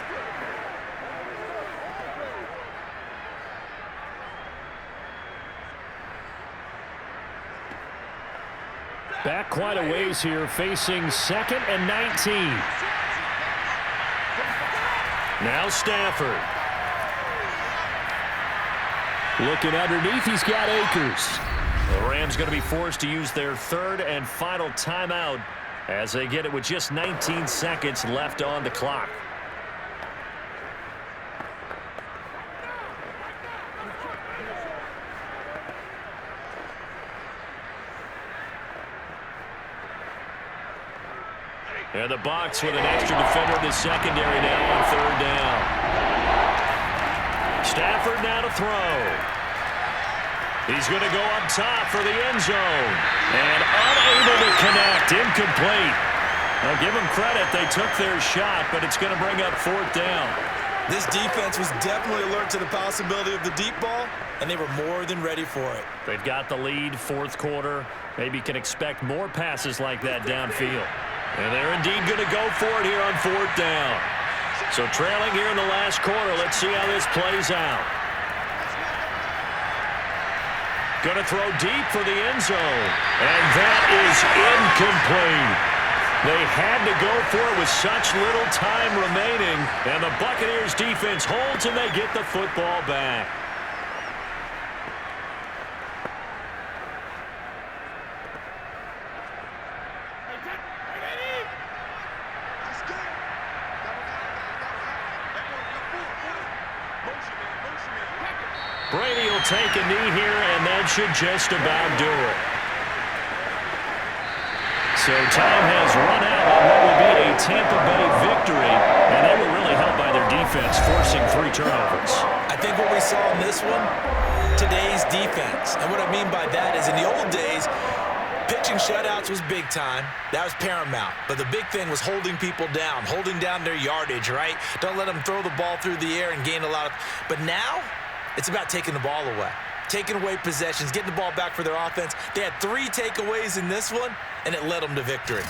Back quite a ways here, facing 2nd and 19. Now Stafford. Looking underneath, he's got Akers. The Rams going to be forced to use their third and final timeout as they get it with just 19 seconds left on the clock. And the Bucs with an extra defender in the secondary now on third down. Stafford now to throw. He's going to go up top for the end zone. And unable to connect. Incomplete. Now give them credit. They took their shot, but it's going to bring up fourth down. This defense was definitely alert to the possibility of the deep ball, and they were more than ready for it. They've got the lead, fourth quarter. Maybe can expect more passes like that downfield. And they're indeed going to go for it here on fourth down. So trailing here in the last quarter. Let's see how this plays out. Going to throw deep for the end zone. And that is incomplete. They had to go for it with such little time remaining. And the Buccaneers defense holds and they get the football back. Brady will take a knee here, and that should just about do it. So time has run out on what will be a Tampa Bay victory, and they were really helped by their defense, forcing 3 turnovers. I think what we saw in this one, today's defense. And what I mean by that is in the old days, pitching shutouts was big time. That was paramount. But the big thing was holding people down, holding down their yardage, right? Don't let them throw the ball through the air and gain a lot of... But now, it's about taking the ball away. Taking away possessions, getting the ball back for their offense. They had 3 takeaways in this one, and it led them to victory.